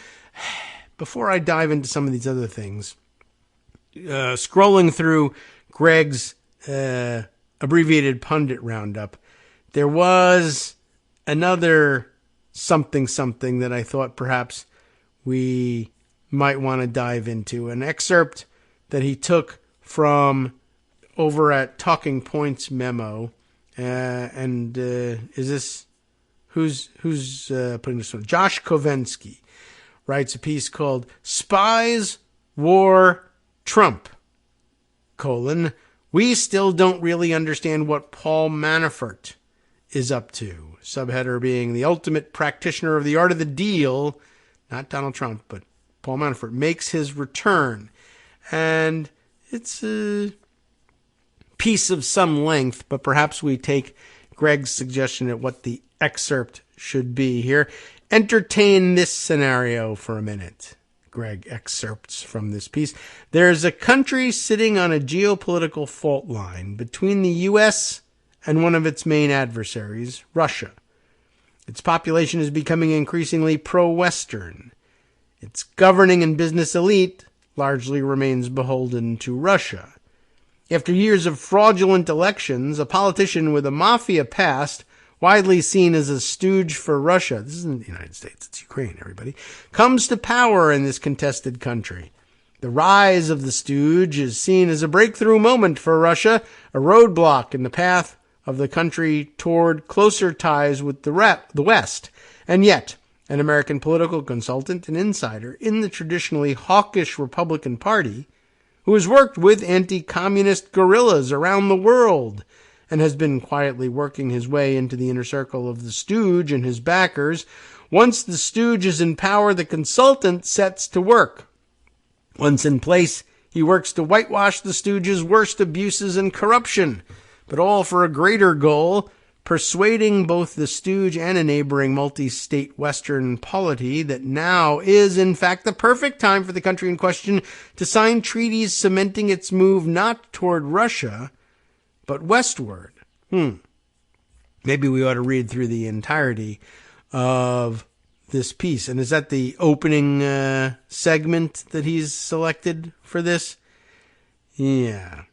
before I dive into some of these other things, scrolling through Greg's abbreviated pundit roundup, there was another something that I thought perhaps we might want to dive into. An excerpt that he took from over at Talking Points memo. Is this who's putting this one? Josh Kovensky writes a piece called "Spies, War, Trump: We still don't really understand what Paul Manafort is up to. Subheader being the ultimate practitioner of the art of the deal, not Donald Trump, but Paul Manafort, makes his return. And it's a piece of some length, but perhaps we take Greg's suggestion at what the excerpt should be here. Entertain this scenario for a minute. Greg excerpts from this piece. There's a country sitting on a geopolitical fault line between the U.S. and one of its main adversaries, Russia. Its population is becoming increasingly pro-Western. Its governing and business elite largely remains beholden to Russia. After years of fraudulent elections, a politician with a mafia past, widely seen as a stooge for Russia, this isn't the United States, it's Ukraine, everybody, comes to power in this contested country. The rise of the stooge is seen as a breakthrough moment for Russia, a roadblock in the path of the country toward closer ties with the West. And yet, an American political consultant and insider in the traditionally hawkish Republican Party, who has worked with anti-communist guerrillas around the world and has been quietly working his way into the inner circle of the stooge and his backers. Once the stooge is in power, the consultant sets to work. Once in place, he works to whitewash the stooge's worst abuses and corruption, but all for a greater goal, persuading both the stooge and a neighboring multi-state Western polity that now is, in fact, the perfect time for the country in question to sign treaties cementing its move not toward Russia, but westward. Maybe we ought to read through the entirety of this piece. And is that the opening segment that he's selected for this? Yeah.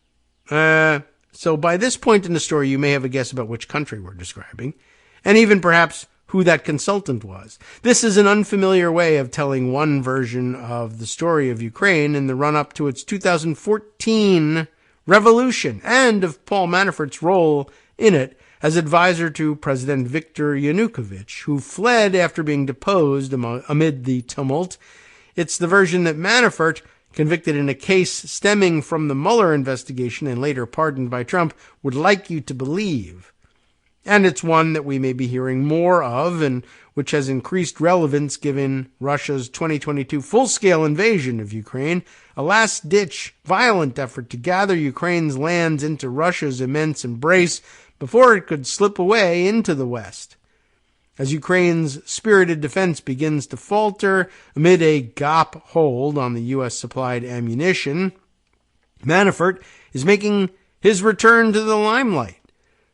So by this point in the story, you may have a guess about which country we're describing, and even perhaps who that consultant was. This is an unfamiliar way of telling one version of the story of Ukraine in the run-up to its 2014 revolution, and of Paul Manafort's role in it as advisor to President Viktor Yanukovych, who fled after being deposed amid the tumult. It's the version that Manafort, convicted in a case stemming from the Mueller investigation and later pardoned by Trump, would like you to believe. And it's one that we may be hearing more of, and which has increased relevance given Russia's 2022 full-scale invasion of Ukraine, a last-ditch violent effort to gather Ukraine's lands into Russia's immense embrace before it could slip away into the West. As Ukraine's spirited defense begins to falter amid a GOP hold on the U.S.-supplied ammunition, Manafort is making his return to the limelight.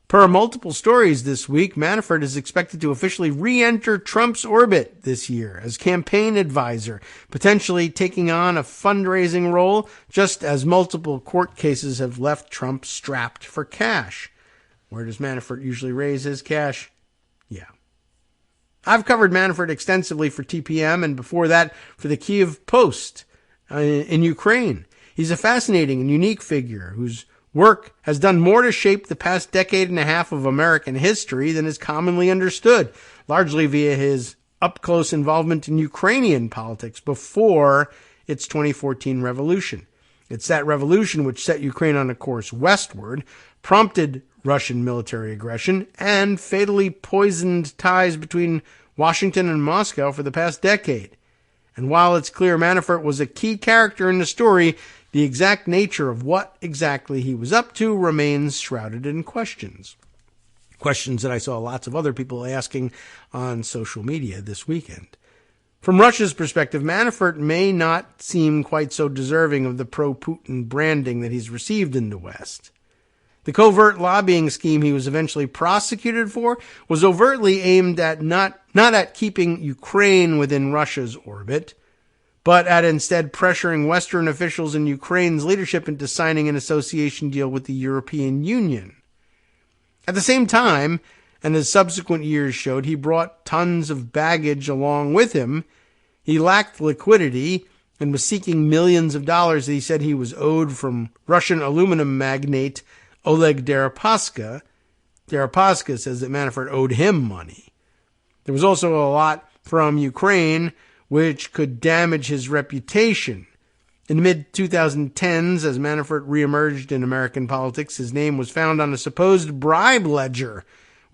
Per multiple stories this week, Manafort is expected to officially re-enter Trump's orbit this year as campaign advisor, potentially taking on a fundraising role, just as multiple court cases have left Trump strapped for cash. Where does Manafort usually raise his cash? Yeah. I've covered Manafort extensively for TPM and before that for the Kyiv Post in Ukraine. He's a fascinating and unique figure whose work has done more to shape the past decade and a half of American history than is commonly understood, largely via his up-close involvement in Ukrainian politics before its 2014 revolution. It's that revolution which set Ukraine on a course westward, prompted Russian military aggression, and fatally poisoned ties between Washington and Moscow for the past decade. And while it's clear Manafort was a key character in the story, the exact nature of what exactly he was up to remains shrouded in questions. Questions that I saw lots of other people asking on social media this weekend. From Russia's perspective, Manafort may not seem quite so deserving of the pro-Putin branding that he's received in the West. The covert lobbying scheme he was eventually prosecuted for was overtly aimed at not at keeping Ukraine within Russia's orbit, but at instead pressuring Western officials and Ukraine's leadership into signing an association deal with the European Union. At the same time, and as subsequent years showed, he brought tons of baggage along with him. He lacked liquidity and was seeking millions of dollars that he said he was owed from Russian aluminum magnate Oleg Deripaska. Deripaska says that Manafort owed him money. There was also a lot from Ukraine which could damage his reputation. In the mid-2010s, as Manafort reemerged in American politics, his name was found on a supposed bribe ledger,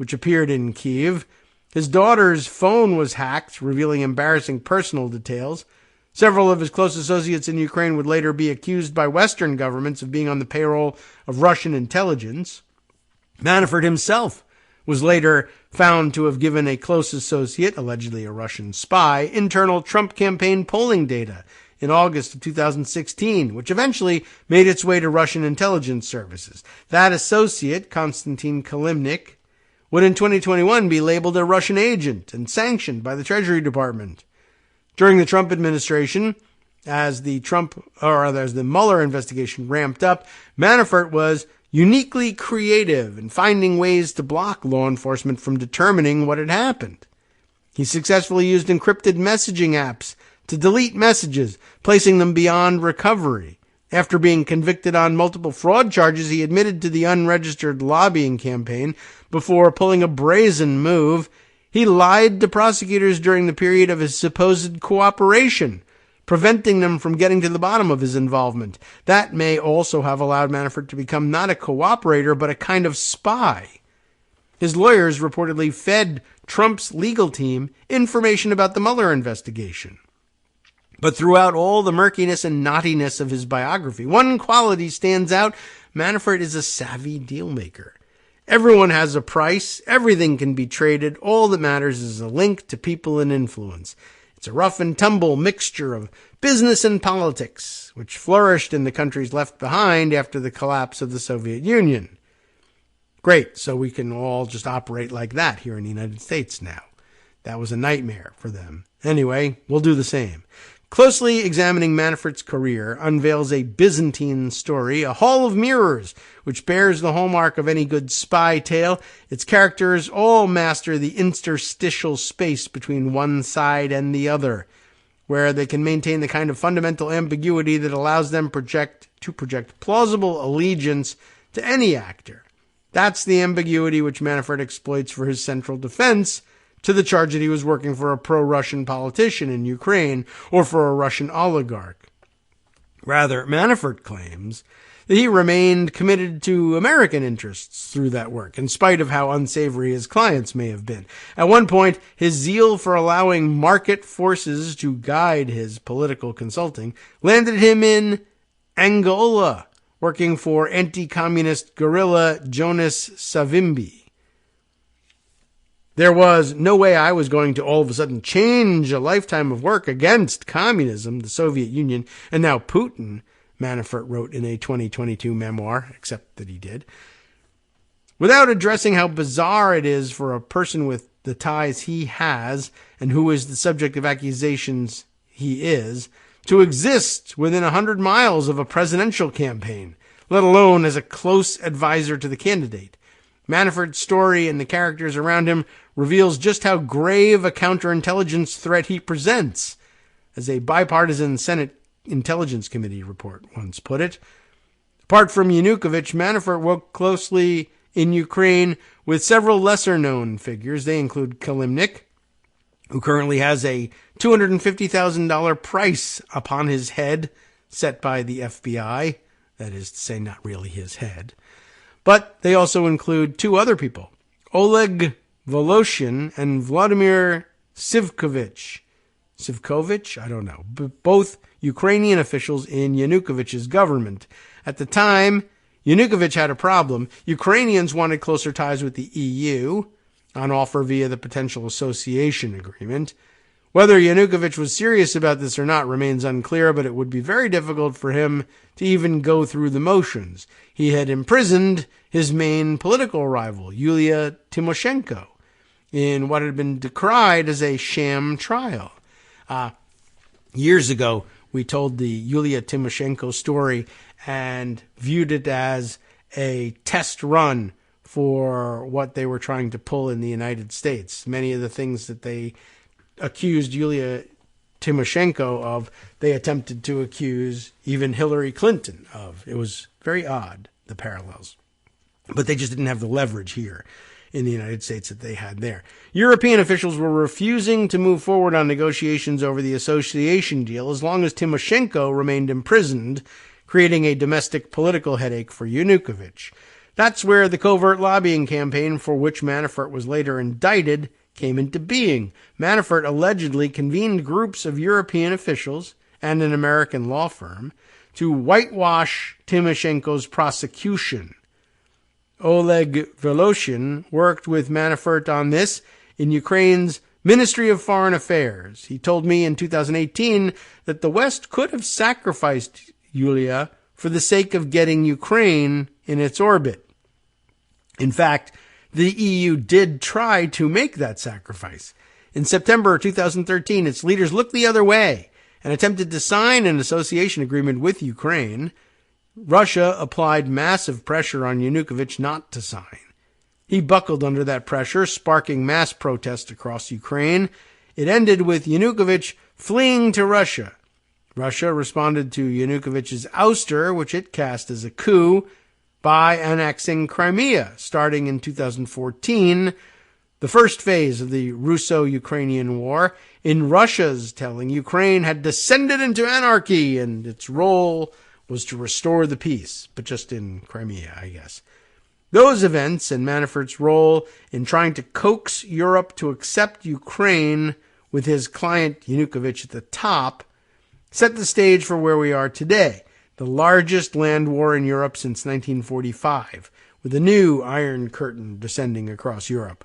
which appeared in Kyiv. His daughter's phone was hacked, revealing embarrassing personal details. Several of his close associates in Ukraine would later be accused by Western governments of being on the payroll of Russian intelligence. Manafort himself was later found to have given a close associate, allegedly a Russian spy, internal Trump campaign polling data in August of 2016, which eventually made its way to Russian intelligence services. That associate, Konstantin Kalimnik, would in 2021 be labeled a Russian agent and sanctioned by the Treasury Department. During the Trump administration, as the Mueller investigation ramped up, Manafort was uniquely creative in finding ways to block law enforcement from determining what had happened. He successfully used encrypted messaging apps to delete messages, placing them beyond recovery. After being convicted on multiple fraud charges, he admitted to the unregistered lobbying campaign before pulling a brazen move. He lied to prosecutors during the period of his supposed cooperation, preventing them from getting to the bottom of his involvement. That may also have allowed Manafort to become not a cooperator, but a kind of spy. His lawyers reportedly fed Trump's legal team information about the Mueller investigation. But throughout all the murkiness and knottiness of his biography, one quality stands out. Manafort is a savvy dealmaker. Everyone has a price. Everything can be traded. All that matters is a link to people and influence. It's a rough and tumble mixture of business and politics, which flourished in the countries left behind after the collapse of the Soviet Union. Great, so we can all just operate like that here in the United States now. That was a nightmare for them. Anyway, we'll do the same. Closely examining Manafort's career unveils a Byzantine story, a hall of mirrors, which bears the hallmark of any good spy tale. Its characters all master the interstitial space between one side and the other, where they can maintain the kind of fundamental ambiguity that allows them to project plausible allegiance to any actor. That's the ambiguity which Manafort exploits for his central defense to the charge that he was working for a pro-Russian politician in Ukraine or for a Russian oligarch. Rather, Manafort claims that he remained committed to American interests through that work, in spite of how unsavory his clients may have been. At one point, his zeal for allowing market forces to guide his political consulting landed him in Angola, working for anti-communist guerrilla Jonas Savimbi. There was no way I was going to all of a sudden change a lifetime of work against communism, the Soviet Union, and now Putin, Manafort wrote in a 2022 memoir, except that he did, without addressing how bizarre it is for a person with the ties he has and who is the subject of accusations he is, to exist within 100 miles of a presidential campaign, let alone as a close advisor to the candidate. Manafort's story and the characters around him reveals just how grave a counterintelligence threat he presents, as a bipartisan Senate Intelligence Committee report once put it. Apart from Yanukovych, Manafort worked closely in Ukraine with several lesser-known figures. They include Kalimnik, who currently has a $250,000 price upon his head set by the FBI. That is to say, not really his head. But they also include two other people, Oleg Voloshin and Vladimir Sivkovich. Sivkovich? I don't know. Both Ukrainian officials in Yanukovych's government. At the time, Yanukovych had a problem. Ukrainians wanted closer ties with the EU, on offer via the potential association agreement. Whether Yanukovych was serious about this or not remains unclear, but it would be very difficult for him to even go through the motions. He had imprisoned his main political rival, Yulia Tymoshenko, in what had been decried as a sham trial. Years ago, we told the Yulia Tymoshenko story and viewed it as a test run for what they were trying to pull in the United States. Many of the things that they accused Yulia Tymoshenko of, they attempted to accuse even Hillary Clinton of. It was very odd, the parallels. But they just didn't have the leverage here in the United States that they had there. European officials were refusing to move forward on negotiations over the association deal as long as Tymoshenko remained imprisoned, creating a domestic political headache for Yanukovych. That's where the covert lobbying campaign for which Manafort was later indicted came into being. Manafort allegedly convened groups of European officials and an American law firm to whitewash Tymoshenko's prosecution. Oleg Voloshin worked with Manafort on this in Ukraine's Ministry of Foreign Affairs. He told me in 2018 that the West could have sacrificed Yulia for the sake of getting Ukraine in its orbit. In fact, the EU did try to make that sacrifice. In September 2013, its leaders looked the other way and attempted to sign an association agreement with Ukraine. Russia applied massive pressure on Yanukovych not to sign. He buckled under that pressure, sparking mass protests across Ukraine. It ended with Yanukovych fleeing to Russia. Russia responded to Yanukovych's ouster, which it cast as a coup, by annexing Crimea, starting in 2014, the first phase of the Russo-Ukrainian War. In Russia's telling, Ukraine had descended into anarchy, and its role was to restore the peace, but just in Crimea, I guess. Those events and Manafort's role in trying to coax Europe to accept Ukraine with his client Yanukovych at the top set the stage for where we are today, the largest land war in Europe since 1945, with a new Iron Curtain descending across Europe.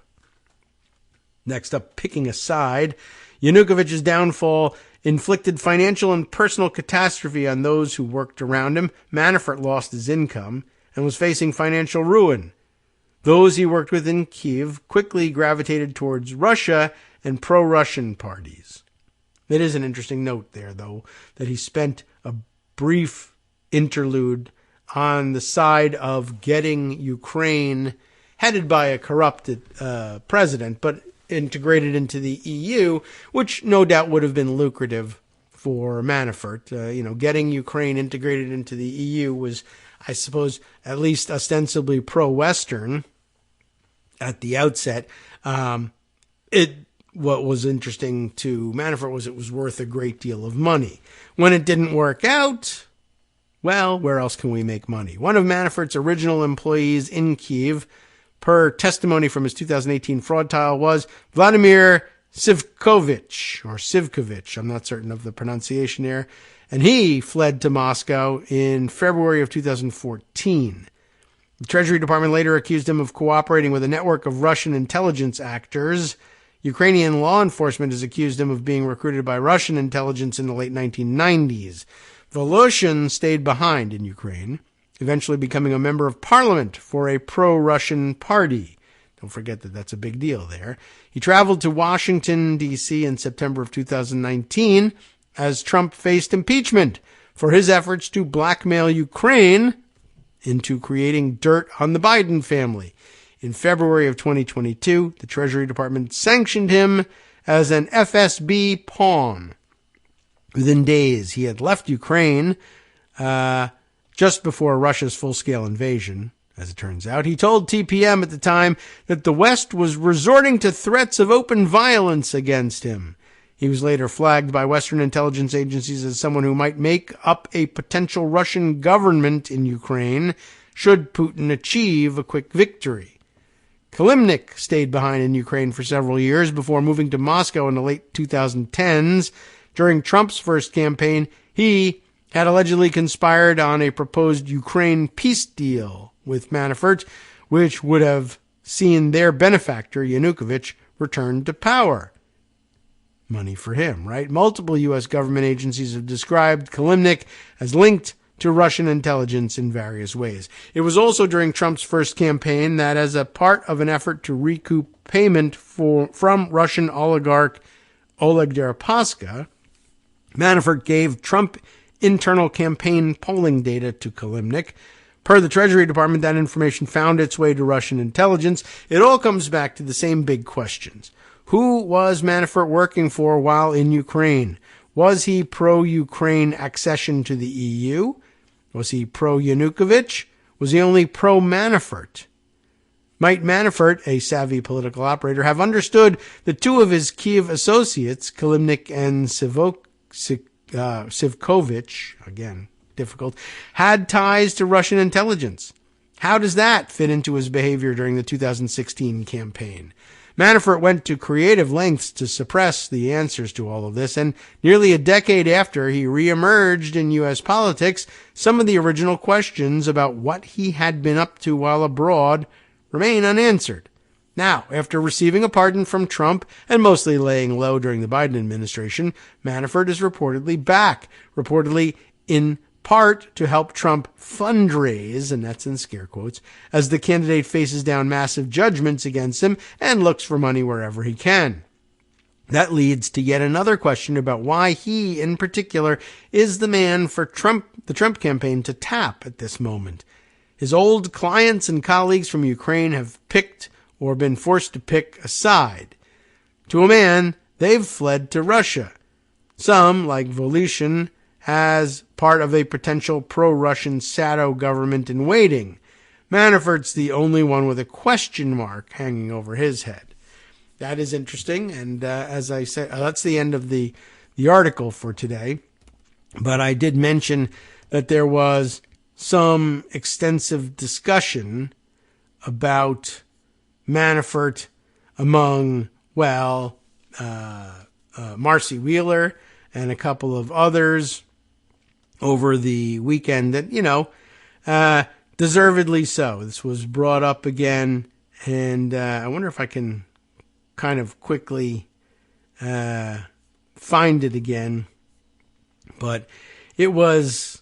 Next up, picking a side, Yanukovych's downfall inflicted financial and personal catastrophe on those who worked around him. Manafort lost his income and was facing financial ruin. Those he worked with in Kyiv quickly gravitated towards Russia and pro-Russian parties. It is an interesting note there, though, that he spent a brief interlude on the side of getting Ukraine, headed by a corrupted president, but integrated into the EU, which no doubt would have been lucrative for Manafort. Getting Ukraine integrated into the EU was, I suppose, at least ostensibly pro-Western at the outset. What was interesting to Manafort was it was worth a great deal of money. When it didn't work out, well, where else can we make money? One of Manafort's original employees in Kyiv, per testimony from his 2018 fraud trial, was Vladimir Sivkovich. I'm not certain of the pronunciation there. And he fled to Moscow in February of 2014. The Treasury Department later accused him of cooperating with a network of Russian intelligence actors. Ukrainian law enforcement has accused him of being recruited by Russian intelligence in the late 1990s. Voloshin stayed behind in Ukraine, eventually becoming a member of parliament for a pro-Russian party. Don't forget that that's a big deal there. He traveled to Washington, D.C. in September of 2019 as Trump faced impeachment for his efforts to blackmail Ukraine into creating dirt on the Biden family. In February of 2022, the Treasury Department sanctioned him as an FSB pawn. Within days, he had left Ukraine just before Russia's full-scale invasion, as it turns out. He told TPM at the time that the West was resorting to threats of open violence against him. He was later flagged by Western intelligence agencies as someone who might make up a potential Russian government in Ukraine should Putin achieve a quick victory. Kilimnik stayed behind in Ukraine for several years before moving to Moscow in the late 2010s. During Trump's first campaign, he had allegedly conspired on a proposed Ukraine peace deal with Manafort, which would have seen their benefactor, Yanukovych, return to power. Money for him, right? Multiple U.S. government agencies have described Kilimnik as linked to Russian intelligence in various ways. It was also during Trump's first campaign that, as a part of an effort to recoup payment from Russian oligarch Oleg Deripaska, Manafort gave Trump internal campaign polling data to Kilimnik. Per the Treasury Department, that information found its way to Russian intelligence. It all comes back to the same big questions. Who was Manafort working for while in Ukraine? Was he pro-Ukraine accession to the EU? Was he pro-Yanukovych? Was he only pro-Manafort? Might Manafort, a savvy political operator, have understood that two of his Kyiv associates, Kilimnik and Sivkovich, again, difficult, had ties to Russian intelligence? How does that fit into his behavior during the 2016 campaign? Manafort went to creative lengths to suppress the answers to all of this, and nearly a decade after he reemerged in U.S. politics, some of the original questions about what he had been up to while abroad remain unanswered. Now, after receiving a pardon from Trump and mostly laying low during the Biden administration, Manafort is reportedly back, reportedly in part to help Trump fundraise, and that's in scare quotes, as the candidate faces down massive judgments against him and looks for money wherever he can. That leads to yet another question about why he, in particular, is the man for the Trump campaign to tap at this moment. His old clients and colleagues from Ukraine have picked or been forced to pick a side. To a man, they've fled to Russia. Some, like Voloshin, as part of a potential pro-Russian shadow government in waiting. Manafort's the only one with a question mark hanging over his head. That is interesting, and as I said, that's the end of the article for today. But I did mention that there was some extensive discussion about Manafort among, Marcy Wheeler and a couple of others over the weekend that, deservedly so. This was brought up again, and I wonder if I can kind of quickly find it again. But it was,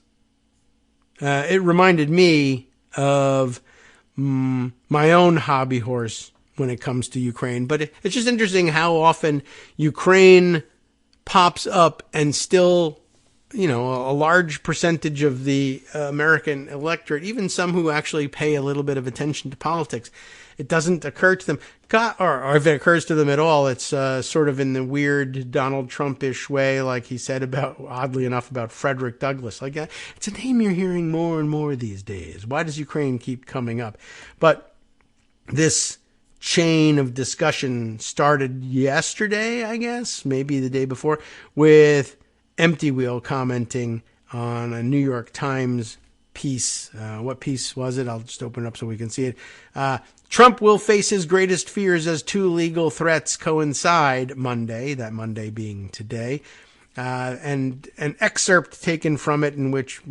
it reminded me of my own hobby horse when it comes to Ukraine. But it's just interesting how often Ukraine pops up and still, a large percentage of the American electorate, even some who actually pay a little bit of attention to politics, it doesn't occur to them, or if it occurs to them at all, it's sort of in the weird Donald Trump-ish way, like he said oddly enough, about Frederick Douglass. Like that. It's a name you're hearing more and more these days. Why does Ukraine keep coming up? But this chain of discussion started yesterday, I guess, maybe the day before, with Empty Wheel commenting on a New York Times piece. What piece was it? I'll just open it up so we can see it. Trump will face his greatest fears as two legal threats coincide Monday, that Monday being today. And an excerpt taken from it in which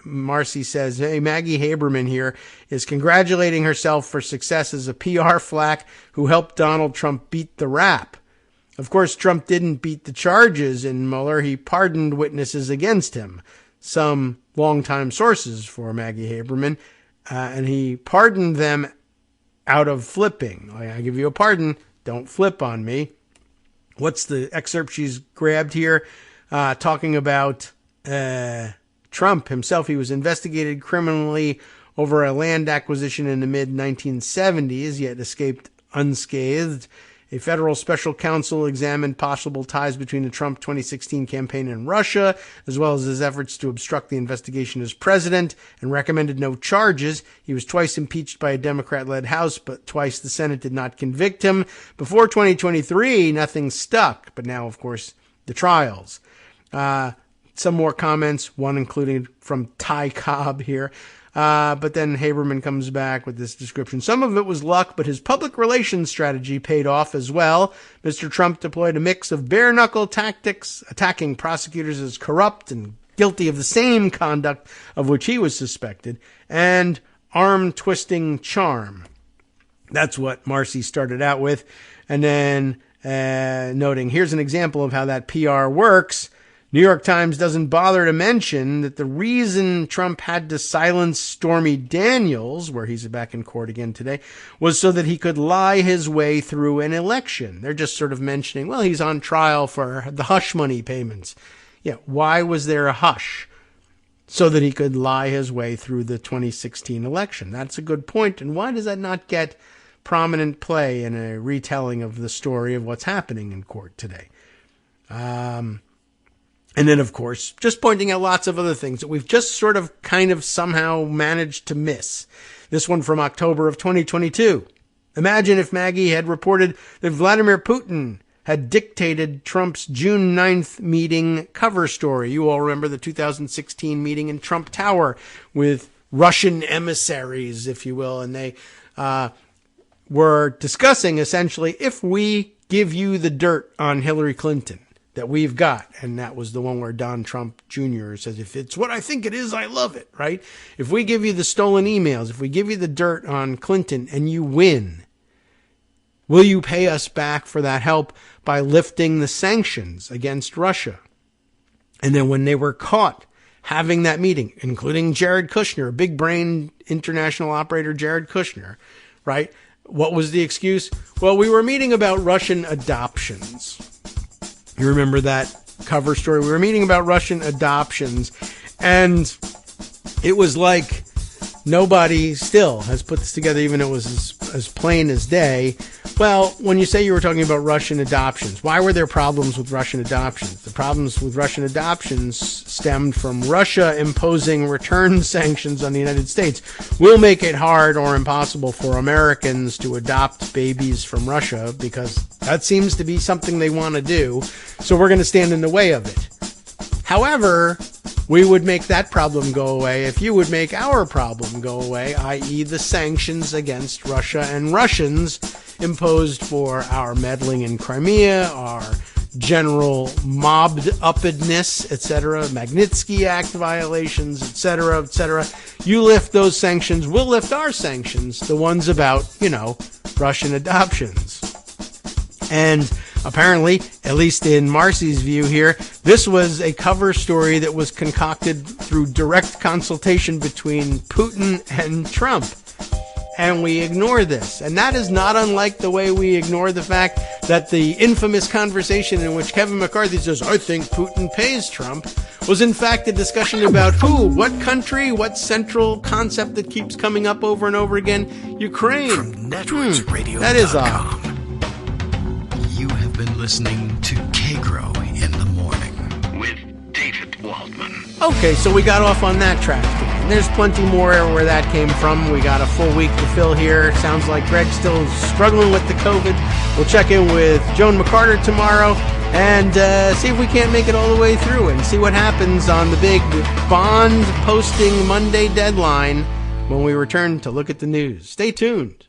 Marcy says, hey, Maggie Haberman here is congratulating herself for success as a PR flack who helped Donald Trump beat the rap. Of course, Trump didn't beat the charges in Mueller. He pardoned witnesses against him, some longtime sources for Maggie Haberman, and he pardoned them out of flipping. Like, I give you a pardon, don't flip on me. What's the excerpt she's grabbed here? Talking about Trump himself. He was investigated criminally over a land acquisition in the mid-1970s, yet escaped unscathed. A federal special counsel examined possible ties between the Trump 2016 campaign and Russia, as well as his efforts to obstruct the investigation as president, and recommended no charges. He was twice impeached by a Democrat-led House, but twice the Senate did not convict him. Before 2023, nothing stuck, but now, of course, the trials. Some more comments, one including from Ty Cobb here. But then Haberman comes back with this description. Some of it was luck, but his public relations strategy paid off as well. Mr. Trump deployed a mix of bare-knuckle tactics, attacking prosecutors as corrupt and guilty of the same conduct of which he was suspected, and arm-twisting charm. That's what Marcy started out with. And then noting, here's an example of how that PR works. New York Times doesn't bother to mention that the reason Trump had to silence Stormy Daniels, where he's back in court again today, was so that he could lie his way through an election. They're just sort of mentioning, well, he's on trial for the hush money payments. Yeah, why was there a hush? So that he could lie his way through the 2016 election. That's a good point. And why does that not get prominent play in a retelling of the story of what's happening in court today? And then, of course, just pointing out lots of other things that we've just sort of kind of somehow managed to miss. This one from October of 2022. Imagine if Maggie had reported that Vladimir Putin had dictated Trump's June 9th meeting cover story. You all remember the 2016 meeting in Trump Tower with Russian emissaries, if you will, and they were discussing essentially, if we give you the dirt on Hillary Clinton that we've got, and that was the one where Don Trump Jr. says, if it's what I think it is, I love it, right? If we give you the stolen emails, if we give you the dirt on Clinton and you win, will you pay us back for that help by lifting the sanctions against Russia? And then when they were caught having that meeting, including Jared Kushner, big brain international operator Jared Kushner, right? What was the excuse? Well, we were meeting about Russian adoptions. You remember that cover story? We were meeting about Russian adoptions, and it was like nobody still has put this together, even though it was as plain as day. Well, when you say you were talking about Russian adoptions, why were there problems with Russian adoptions? The problems with Russian adoptions stemmed from Russia imposing return sanctions on the United States. We'll make it hard or impossible for Americans to adopt babies from Russia because that seems to be something they want to do. So we're going to stand in the way of it. However, we would make that problem go away if you would make our problem go away, i.e. the sanctions against Russia and Russians imposed for our meddling in Crimea, our general mobbed-uppedness, etc., Magnitsky Act violations, etc., etc. You lift those sanctions, we'll lift our sanctions, the ones about, Russian adoptions. And apparently, at least in Marcy's view here, this was a cover story that was concocted through direct consultation between Putin and Trump. And we ignore this. And that is not unlike the way we ignore the fact that the infamous conversation in which Kevin McCarthy says, I think Putin pays Trump, was in fact a discussion about who, what country, what central concept that keeps coming up over and over again? Ukraine. From networksradio.com. That is odd. You have been listening to Kagro in the Morning with David Waldman. Okay, so we got off on that track. There's plenty more where that came from. We got a full week to fill here. Sounds like Greg's still struggling with the COVID. We'll check in with Joan McCarter tomorrow and see if we can't make it all the way through and see what happens on the big bond posting Monday deadline when we return to look at the news. Stay tuned.